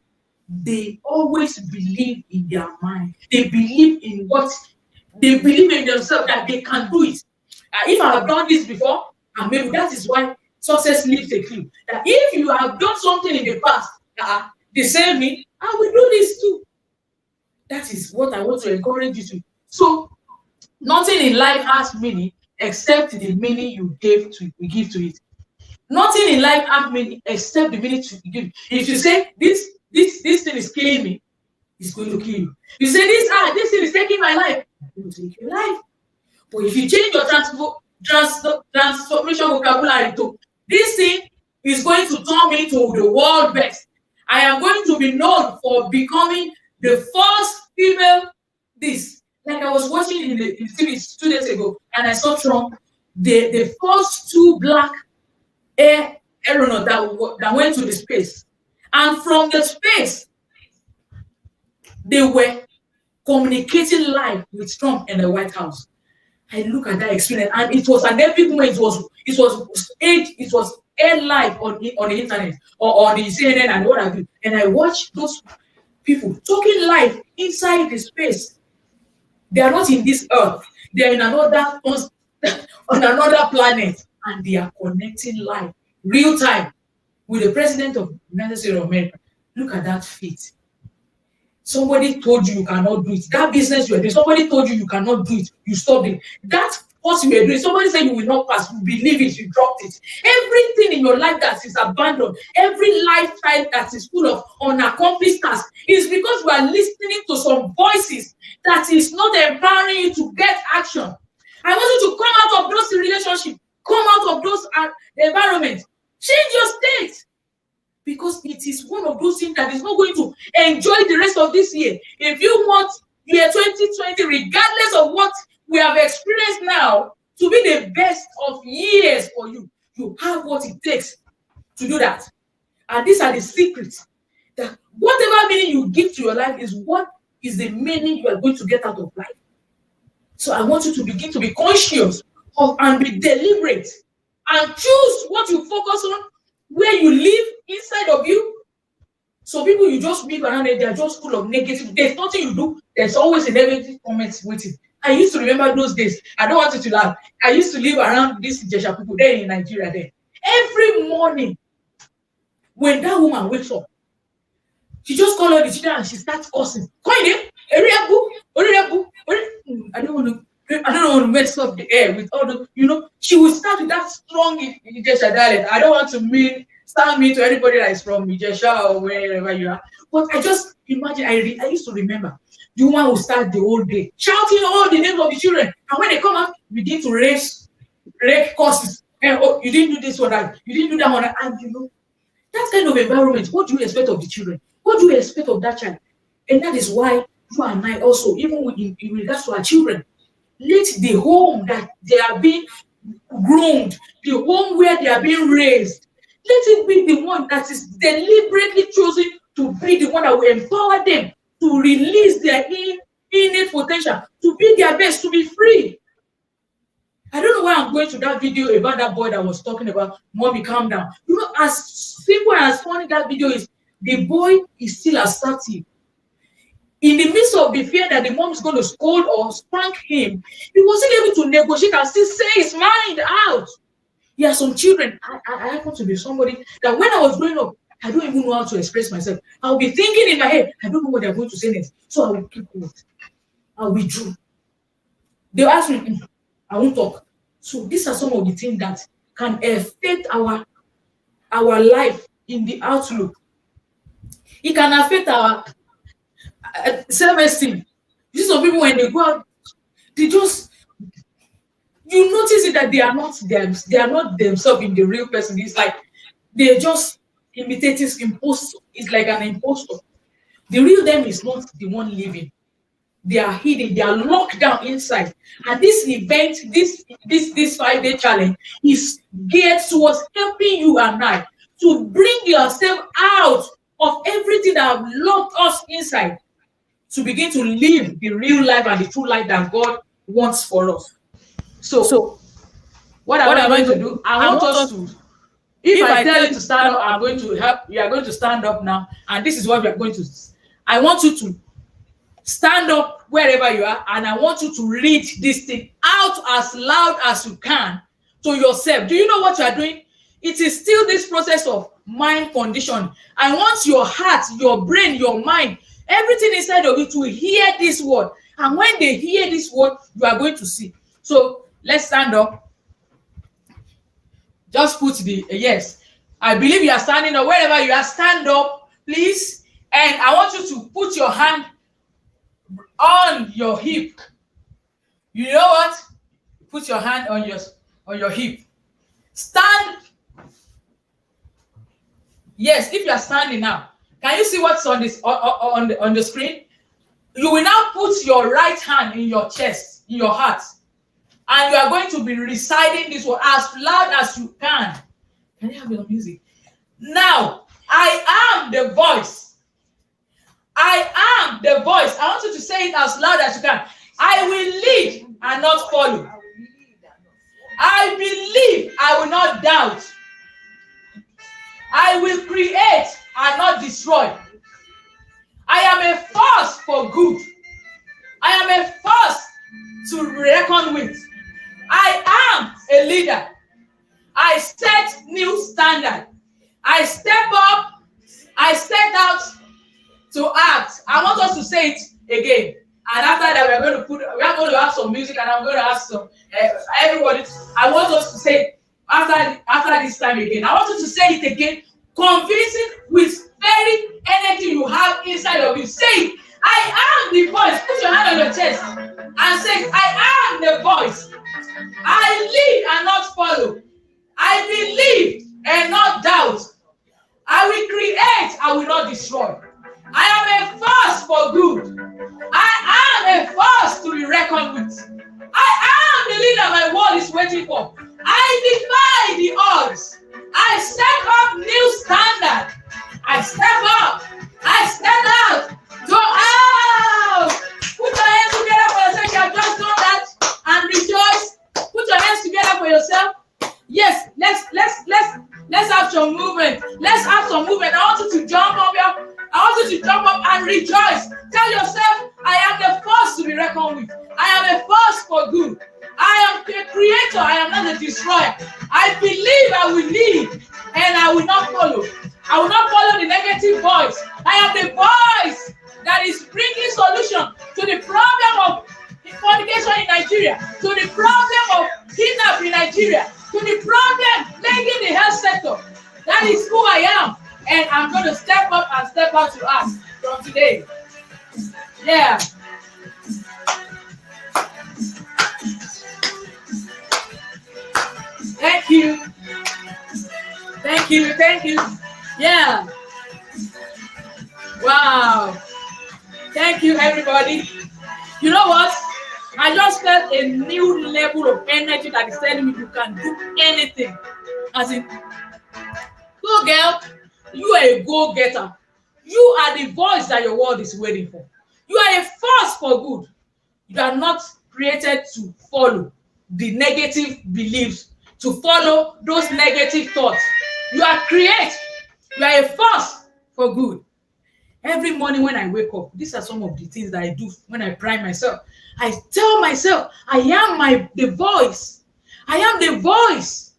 Speaker 1: They always believe in their mind. They believe in themselves, that they can do it. If I have done this before, and maybe that is why success leaves a clue. That if you have done something in the past, the same me, I will do this too. That is what I want to encourage you to. So, nothing in life has meaning except the meaning you give to it. Nothing in life has meaning except the meaning you give. If you say this thing is killing me, it's going to kill you. You say this thing is taking my life, it's going to take your life. But if you change your transformation vocabulary to this thing is going to turn me to the world best. I am going to be known for becoming the first female this. Like I was watching in the TV 2 days ago, and I saw Trump, the first two black aeronauts that went to the space. And from the space, they were communicating live with Trump in the White House. I look at that experience, and it was an epic moment. It was aired live on the internet or on the CNN and what have you. And I watched those people talking live inside the space. They are not in this earth. They are in another on another planet, and they are connecting live, real time, with the president of the United States of America. Look at that feat. Somebody told you cannot do it. That business you are doing, somebody told you cannot do it. You stopped it. That course you were doing, somebody said you will not pass. You believe it. You dropped it. Everything in your life that is abandoned, every lifestyle that is full of unaccomplished tasks, is because we are listening to some voices that is not empowering you to get action. I want you to come out of those relationships, come out of those environments, change your state. Because it is one of those things that is not going to enjoy the rest of this year. If you want year 2020, regardless of what we have experienced now, to be the best of years for you, you have what it takes to do that. And these are the secrets. That whatever meaning you give to your life is what is the meaning you are going to get out of life. So I want you to begin to be conscious of and be deliberate and choose what you focus on, where you live inside of you. So people you just live around it, they are just full of negative. There's nothing you do. There's always a negative comment waiting. I used to remember those days. I don't want you to laugh. I used to live around these Jesha people there in Nigeria there. Every morning, when that woman wakes up, she just calls her the children and she starts cursing. I don't want to mess up the air with all the, she will start with that strong Ijesha dialect. I don't want to sound mean to anybody that is from Ijesha or wherever you are. But I just imagine, I used to remember, the woman will start the whole day shouting all the names of the children. And when they come out, begin to raise curses. And, oh, you didn't do this or that. You didn't do that one. And that kind of environment, what do you expect of the children? What do you expect of that child? And that is why you and I also, even in regards to our children, let the home that they are being groomed, the home where they are being raised, let it be the one that is deliberately chosen to be the one that will empower them to release their innate potential, to be their best, to be free. I don't know why I'm going to that video about that boy that was talking about, mommy, calm down. As simple and as funny that video is, the boy is still assertive. In the midst of the fear that the mom is going to scold or spank him, he wasn't able to negotiate and still say his mind out. There are some children, I happen to be somebody that when I was growing up, I don't even know how to express myself. I'll be thinking in my head, I don't know what they're going to say next. So I will keep quiet. I'll withdraw. They'll ask me, I won't talk. So these are some of the things that can affect our life in the outlook. It can affect our self-esteem. You see some people when they go out, they just, you notice it that they are not themselves in the real person. It's like they're just imitating imposter. It's like an imposter. The real them is not the one living. They are hidden, they are locked down inside. And this event, this 5-day challenge is geared towards helping you and I to bring yourself out of everything that have locked us inside, to begin to live the real life and the true life that God wants for us. So what am I going to do? I want us to, if I tell you to stand up, I'm going to help. You are going to stand up now. And this is what we are going to, I want you to stand up wherever you are, and I want you to read this thing out as loud as you can to yourself. Do you know what you are doing? It is still this process of mind condition. I want your heart, your brain, your mind, everything inside of you to hear this word. And when they hear this word, you are going to see. So let's stand up. Just put the yes. I believe you are standing up. Wherever you are, stand up, please. And I want you to put your hand on your hip. You know what? Put your hand on your hip. Stand. Yes, if you are standing now, can you see what's on this on the screen? You will now put your right hand in your chest, in your heart, and you are going to be reciting this word as loud as you can. Can you have your music? Now, I am the voice. I am the voice. I want you to say it as loud as you can. I will lead and not follow. I believe, I will not doubt. I will create and not destroy. I am a force for good. I am a force to reckon with. I am a leader. I set new standard. I step up. I step out to act. I want us to say it again. And after that, we are going to have some music, and I'm going to ask some everybody. I want us to say it after this time again. I want you to say it again, convincing with very energy you have inside of you. Say it. I am the voice. Put your hand on your chest and say, I am the voice. I lead and not follow. I believe and not doubt. I will create, I will not destroy. I am a force for good. I am a force to be reckoned with. I am the leader my world is waiting for. I defy the odds. I step up new standard. I step up. I step out. Go out. Put your hands together for yourself. You have just done that and rejoice. Put your hands together for yourself. Yes, let's have some movement. Let's have some movement. I want you to jump up here. I want you to jump up and rejoice. Tell yourself, I am the force to be reckoned with. I am a force for good. I am the creator. I am not the destroyer. I believe I will lead and I will not follow. I will not follow the negative voice. I am the voice that is bringing solution to the problem of fornication in Nigeria, to the problem of kidnap in Nigeria, to the problem plaguing the health sector. That is who I am. And I'm going to step up and step out to ask from today. Yeah. Thank you. Thank you. Thank you. Yeah. Wow. Thank you, everybody. You know what? I just felt a new level of energy that is telling me you can do anything. As in, go girl, you are a go-getter. You are the voice that your world is waiting for. You are a force for good. You are not created to follow the negative beliefs, to follow those negative thoughts. You are created. You are a force for good. Every morning when I wake up, these are some of the things that I do when I prime myself. I tell myself, I am the voice. I am the voice.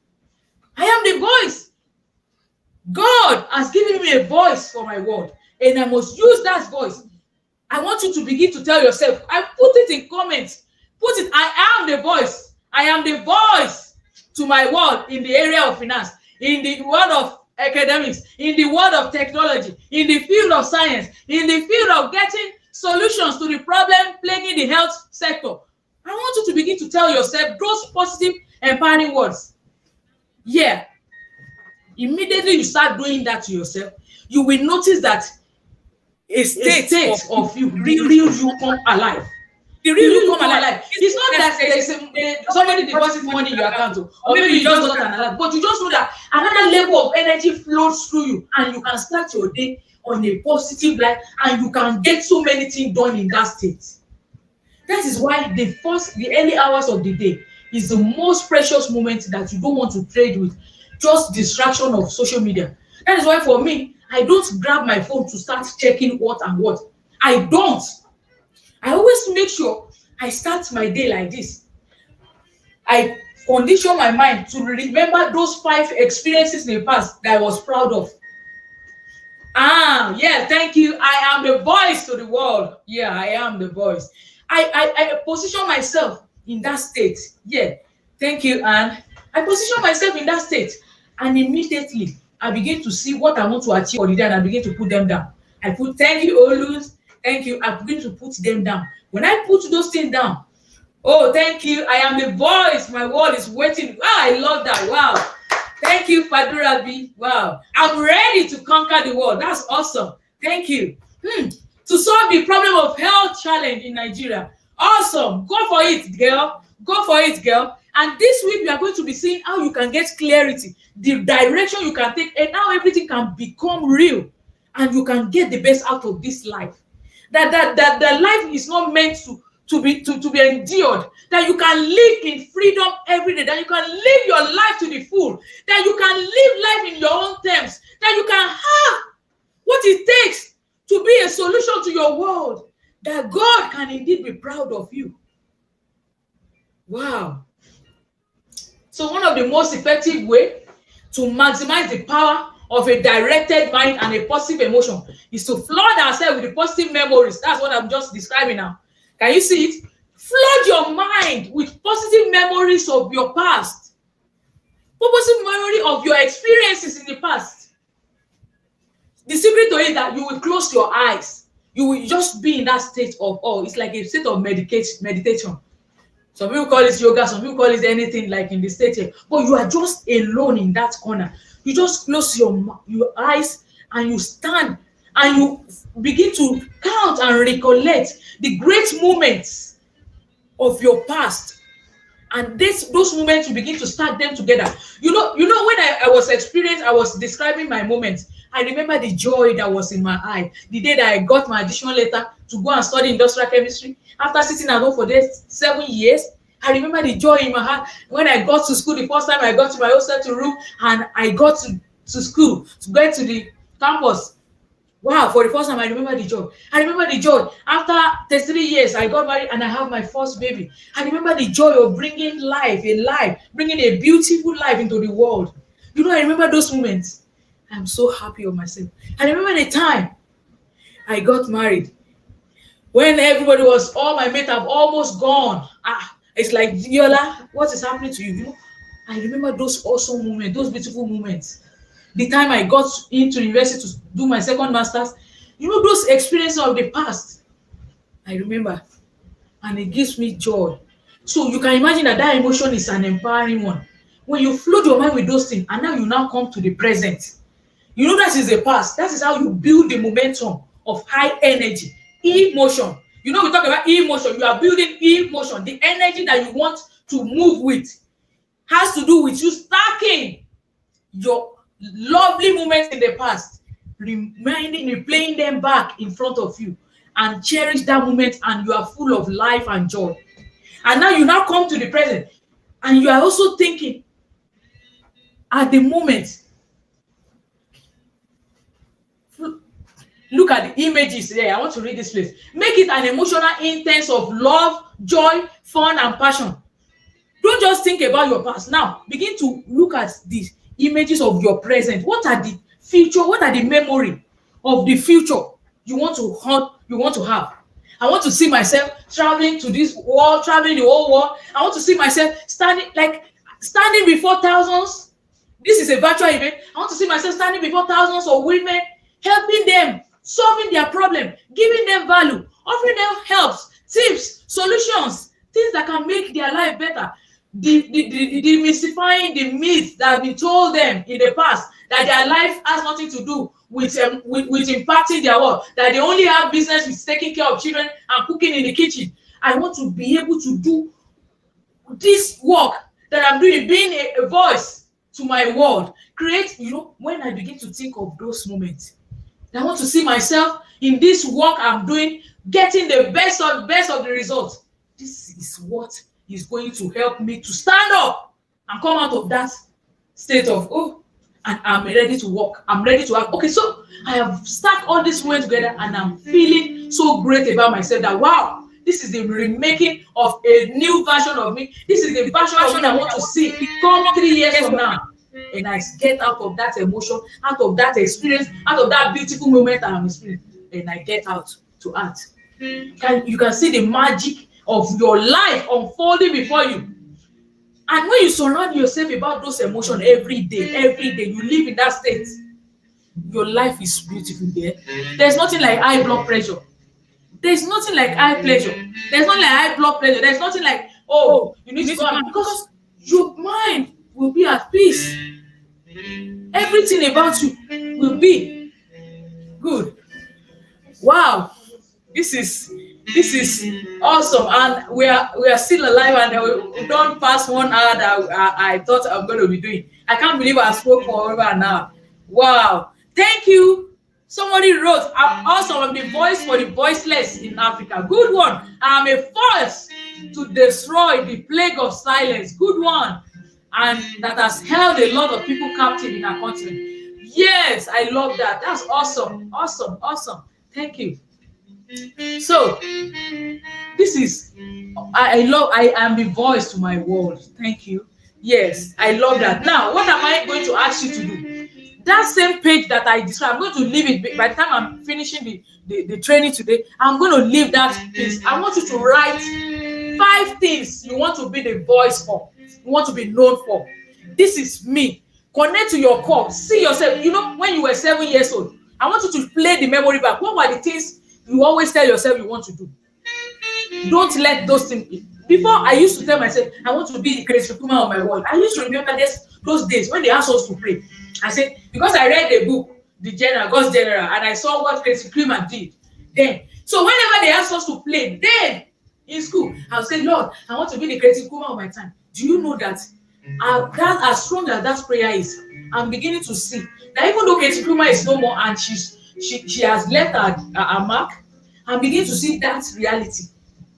Speaker 1: I am the voice. God has given me a voice for my world, and I must use that voice. I want you to begin to tell yourself, I put it in comments. Put it, I am the voice. I am the voice to my world in the area of finance, in the world of academics, in the world of technology, in the field of science, in the field of getting solutions to the problem plaguing the health sector. I want you to begin to tell yourself those positive, empowering words. Yeah. Immediately you start doing that to yourself, you will notice that a state of you, real you come alive. The real you come alive. It's not that there's somebody deposits money in your account, or maybe you just got an alert, but you just know that another level of energy flows through you, and you can start your day on a positive light, and you can get so many things done in that state. That is why the early hours of the day is the most precious moment that you don't want to trade with just distraction of social media. That is why for me, I don't grab my phone to start checking what and what. I don't. I always make sure I start my day like this. I condition my mind to remember those 5 experiences in the past that I was proud of. Yeah, thank you. I am the voice to the world. Yeah, I am the voice. I position myself in that state. Yeah, thank you, Anne. I position myself in that state, and immediately I begin to see what I want to achieve for the day, and I begin to put them down. I put, thank you, Olus. Thank you. I begin to put them down. When I put those things down, oh, thank you. I am the voice. My world is waiting. Wow, I love that. Wow. Thank you, Fadura B. Wow. I'm ready to conquer the world. That's awesome. Thank you. to solve the problem of health challenge in Nigeria. Awesome. Go for it, girl. Go for it, girl. And this week, we are going to be seeing how you can get clarity, the direction you can take, and how everything can become real, and you can get the best out of this life. That life is not meant to be endured. That you can live in freedom every day. That you can live your life to the full. That you can live life in your own terms. That you can have what it takes to be a solution to your world. That God can indeed be proud of you. Wow. So one of the most effective way to maximize the power of a directed mind and a positive emotion is to flood ourselves with the positive memories. That's what I'm just describing now. Can you see it? Flood your mind with positive memories of your past. Positive memory of your experiences in the past. The secret to it is that you will close your eyes. You will just be in that state of awe. It's like a state of meditation. Some people call it yoga, some people call it anything like in the state here. But you are just alone in that corner. You just close your eyes and you stand and you begin to count and recollect the great moments of your past. And those moments, you begin to start them together. You know when I was describing my moments, I remember the joy that was in my eye. The day that I got my additional letter to go and study industrial chemistry, after sitting at home for 7 years, I remember the joy in my heart when I got to school the first time. I got to my hostel room and I got to school, to get to the campus. Wow, for the first time, I remember the joy. I remember the joy. After 33 years, I got married and I have my first baby. I remember the joy of bringing bringing a beautiful life into the world. I remember those moments. I'm so happy of myself. I remember the time I got married, when everybody all my mates have almost gone. It's like, Yola, what is happening to you? I remember those awesome moments, those beautiful moments. The time I got into university to do my second master's, those experiences of the past, I remember, and it gives me joy. So you can imagine that emotion is an empowering one. When you flood your mind with those things, and now you now come to the present. That is the past. That is how you build the momentum of high energy, emotion. We talk about emotion. You are building emotion. The energy that you want to move with has to do with you stacking your lovely moments in the past, replaying them back in front of you, and cherish that moment, and you are full of life and joy. And now you now come to the present, and you are also thinking at the moment. Look at the images there. I want to read this place. Make it an emotional intense of love, joy, fun, and passion. Don't just think about your past. Now, begin to look at the images of your present. What are the future? What are the memory of the future you want to have? I want to see myself traveling to this world, traveling the whole world. I want to see myself standing before thousands. This is a virtual event. I want to see myself standing before thousands of women, helping them, solving their problem, giving them value, offering them helps, tips, solutions, things that can make their life better. Demystifying the myths that have been told them in the past, that their life has nothing to do with impacting their world, that they only have business with taking care of children and cooking in the kitchen. I want to be able to do this work that I'm doing, being a voice to my world. Create, when I begin to think of those moments, I want to see myself in this work I'm doing, getting the best of the results. This is what is going to help me to stand up and come out of that state of, and I'm ready to work. I'm ready to have. Okay, so I have stacked all these moments together and I'm feeling so great about myself that, wow, this is the remaking of a new version of me. This is the version of me I want to see come 3 years from now. And I get out of that emotion, out of that experience, out of that beautiful moment that I'm experiencing, and I get out to art. You can see the magic of your life unfolding before you. And when you surround yourself about those emotions every day, you live in that state, your life is beautiful there. There's nothing like high blood pressure. There's nothing like high pleasure. There's nothing like high blood pressure. There's nothing like, you need to go out, because your mind will be at peace. Everything about you will be good. Wow. This is awesome, and we are still alive, and we don't pass 1 hour that I thought I'm going to be doing. I can't believe I spoke for over an hour. Wow! Thank you. Somebody wrote, "I'm awesome. I'm the voice for the voiceless in Africa." Good one. I'm a force to destroy the plague of silence. Good one. And that has held a lot of people captive in our continent. Yes, I love that. That's awesome. Awesome. Awesome. Thank you. So this is I am the voice to my world. Thank you. Yes, I love that. Now, what am I going to ask you to do? That same page that I described, I'm going to leave it by the time I'm finishing the training today. I'm going to leave that piece. I want you to write 5 things you want to be the voice for, you want to be known for. This is me. Connect to your core. See yourself. You know, when you were 7 years old, I want you to play the memory back. What were the things you always tell yourself you want to do? Don't let those things. Before, I used to tell myself, I want to be the greatest woman of my world. I used to remember those days when they asked us to pray. I said, because I read the book, God's General, and I saw what Tracy Clement did then. So whenever they asked us to play, then in school, I'll say, Lord, I want to be the greatest woman of my time. Do you know that? That as strong as that prayer is, I'm beginning to see that even though Tracy Clement is no more and she has left her mark, I'm beginning to see that reality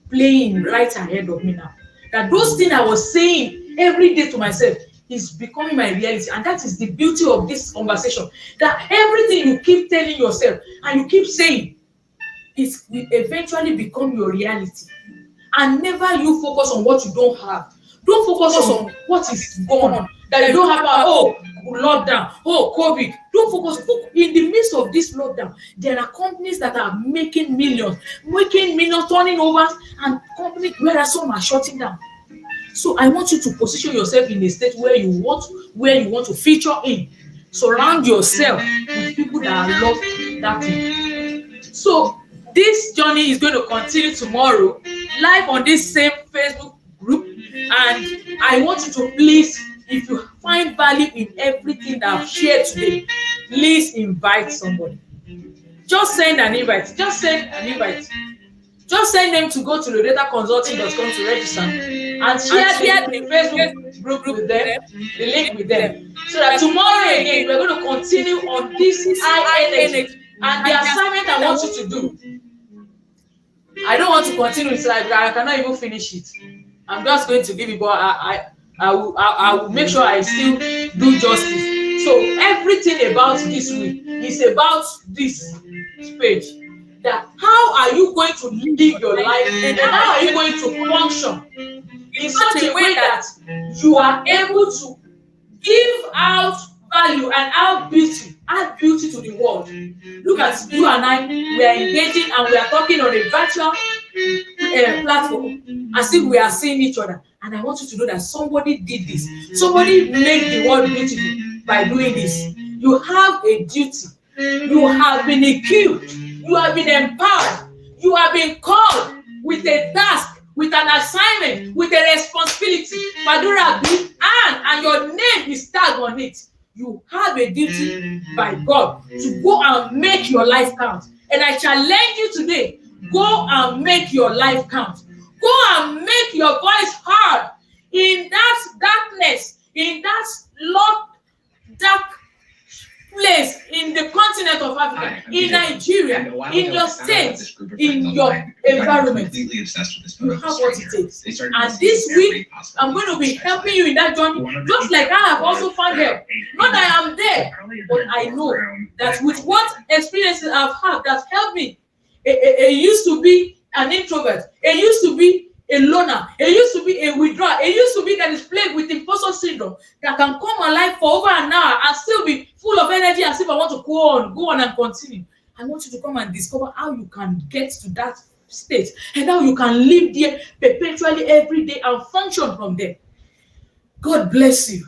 Speaker 1: playing right ahead of me now. That those things I was saying every day to myself is becoming my reality. And that is the beauty of this conversation. That everything you keep telling yourself and you keep saying, it will eventually become your reality. And never you focus on what you don't have. Don't focus on what is gone. That you don't have, lockdown, COVID. Don't focus. In the midst of this lockdown, there are companies that are making millions, turning over, and companies where some are shutting down. So I want you to position yourself in a state where you want to feature in. Surround yourself with people that love that thing. So this journey is going to continue tomorrow, live on this same Facebook group. And I want you to please, if you find value in everything that I've shared today, please invite somebody. Just send an invite. Just send them to go to lodetaconsulting.com to register and share the Facebook group with them, the link with them. So that tomorrow again, we're going to continue on this high energy. And the assignment I want you to do, I don't want to continue it, I cannot even finish it. I'm just going to give it, but I will make sure I still do justice. So everything about this week is about this page. That how are you going to live your life and how are you going to function in such a way that you are able to give out value and add beauty to the world. Look at you and I, we are engaging and we are talking on a virtual platform as if we are seeing each other. And I want you to know that somebody did this. Somebody made the world beautiful by doing this. You have a duty. You have been equipped. You have been empowered. You have been called with a task, with an assignment, with a responsibility. And your name is tagged on it. You have a duty by God to go and make your life count. And I challenge you today, go and make your life count. Go and make your voice heard in that darkness, in that locked, dark place in the continent of Africa, in Nigeria, in your state, in your environment. You have what it takes. And this week, I'm going to be helping you in that journey, just like I have also found help. Not that I am there, but I know that with what experiences I've had that helped me. It used to be an introvert. It used to be a loner. It used to be a withdrawer. It used to be that is plagued with imposter syndrome that can come alive for over an hour and still be full of energy as if I want to go on and continue. I want you to come and discover how you can get to that state and how you can live there perpetually every day and function from there. God bless you.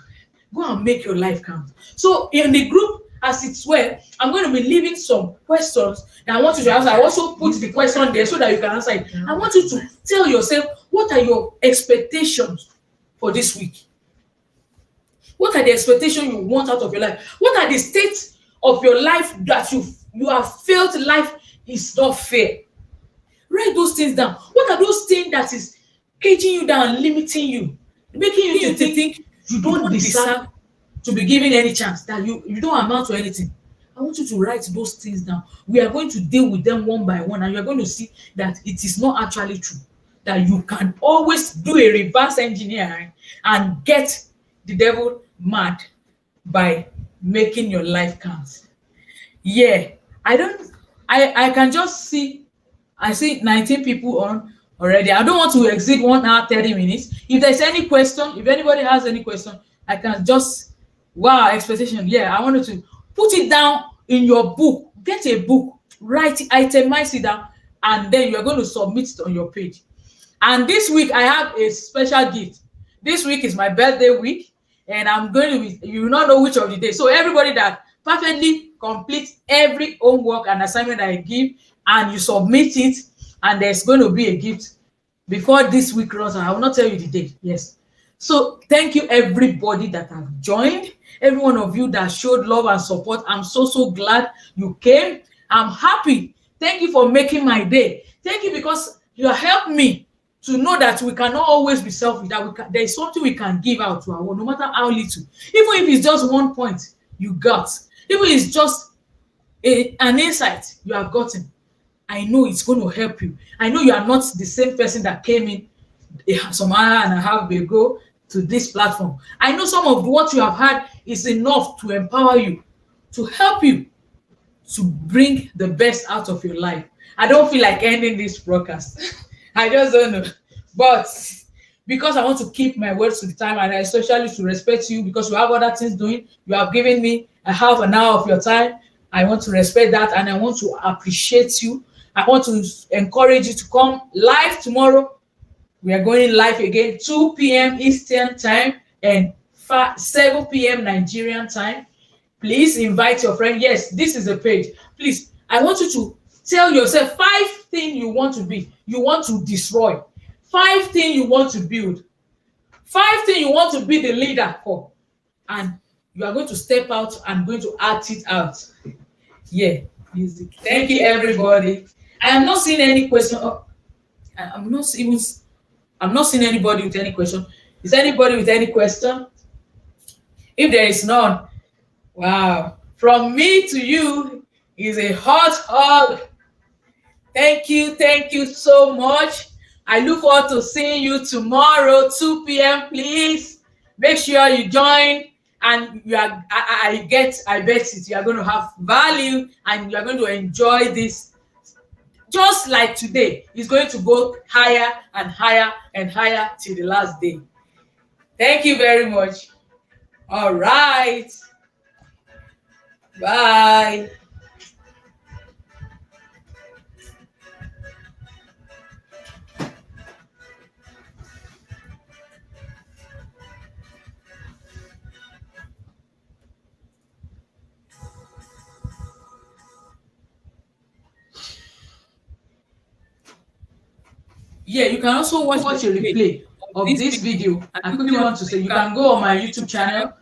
Speaker 1: Go and make your life count. So in the group, as it's well, I'm going to be leaving some questions that I want you to answer. I also put the question there so that you can answer it. I want you to tell yourself, what are your expectations for this week? What are the expectations you want out of your life? What are the states of your life that you have felt life is not fair? Write those things down. What are those things that is caging you down, limiting you, making you to think you don't deserve to be given any chance, that you don't amount to anything? I want you to write those things down. We are going to deal with them one by one, and you're going to see that it is not actually true. That you can always do a reverse engineering and get the devil mad by making your life count. Yeah, I don't. I can just see. I see 19 people on already. I don't want to exceed 1 hour 30 minutes. If there's any question, if anybody has any question, I can just, wow, expectation. Yeah, I wanted to put it down in your book. Get a book, write it, itemize it down, and then you're going to submit it on your page. And this week I have a special gift. This week is my birthday week, and I'm going to be, you will not know which of the days. So everybody that perfectly complete every homework and assignment I give, and you submit it, and there's going to be a gift before this week runs out. I will not tell you the date. Yes. So thank you everybody that have joined, every one of you that showed love and support. I'm so glad you came. I'm happy. Thank you for making my day. Thank you because you helped me to know that we cannot always be selfish, that there is something we can give out to our world, no matter how little. Even if it's just 1 point you got, even if it's just an insight you have gotten, I know it's going to help you. I know you are not the same person that came in some hour and a half ago to this platform. I know some of what you have had is enough to empower you, to help you to bring the best out of your life. I don't feel like ending this broadcast. I just don't know. But because I want to keep my words to the time, and especially to respect you, because you have other things doing, you have given me a half an hour of your time. I want to respect that, and I want to appreciate you. I want to encourage you to come live tomorrow. We are going live again, 2 p.m. Eastern time and 7 p.m. Nigerian time. Please invite your friend. Yes, this is a page. Please, I want you to tell yourself 5 things you want to be, you want to destroy, 5 things you want to build, 5 things you want to be the leader for, and you are going to step out and going to act it out. Yeah, music. Thank you, everybody. I am not seeing any question. I'm not seeing anybody with any question. Is anybody with any question? If there is none, wow. From me to you is a hot hug. Thank you so much. I look forward to seeing you tomorrow, 2 p.m. Please make sure you join, and you are. I bet it. You are going to have value, and you are going to enjoy this. Just like today, it's going to go higher and higher and higher till the last day. Thank you very much. All right. Bye. Yeah, you can also watch a replay of this video. I quickly want to say you can go on my YouTube channel.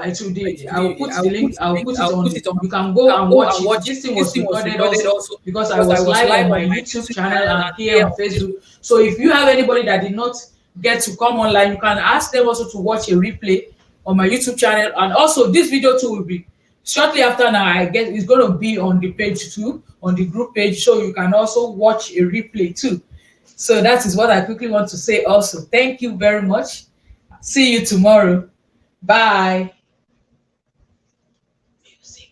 Speaker 1: It will be, I will put the link. I will put it on. You can go and watch it. This thing was recorded also because I was live on my YouTube channel and here on Facebook. So if you have anybody that did not get to come online, you can ask them also to watch a replay on my YouTube channel. And also this video too will be shortly after now. I guess it's going to be on the page too, on the group page, so you can also watch a replay too. So that is what I quickly want to say also. Thank you very much. See you tomorrow. Bye. Music.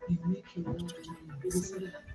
Speaker 1: You make your life.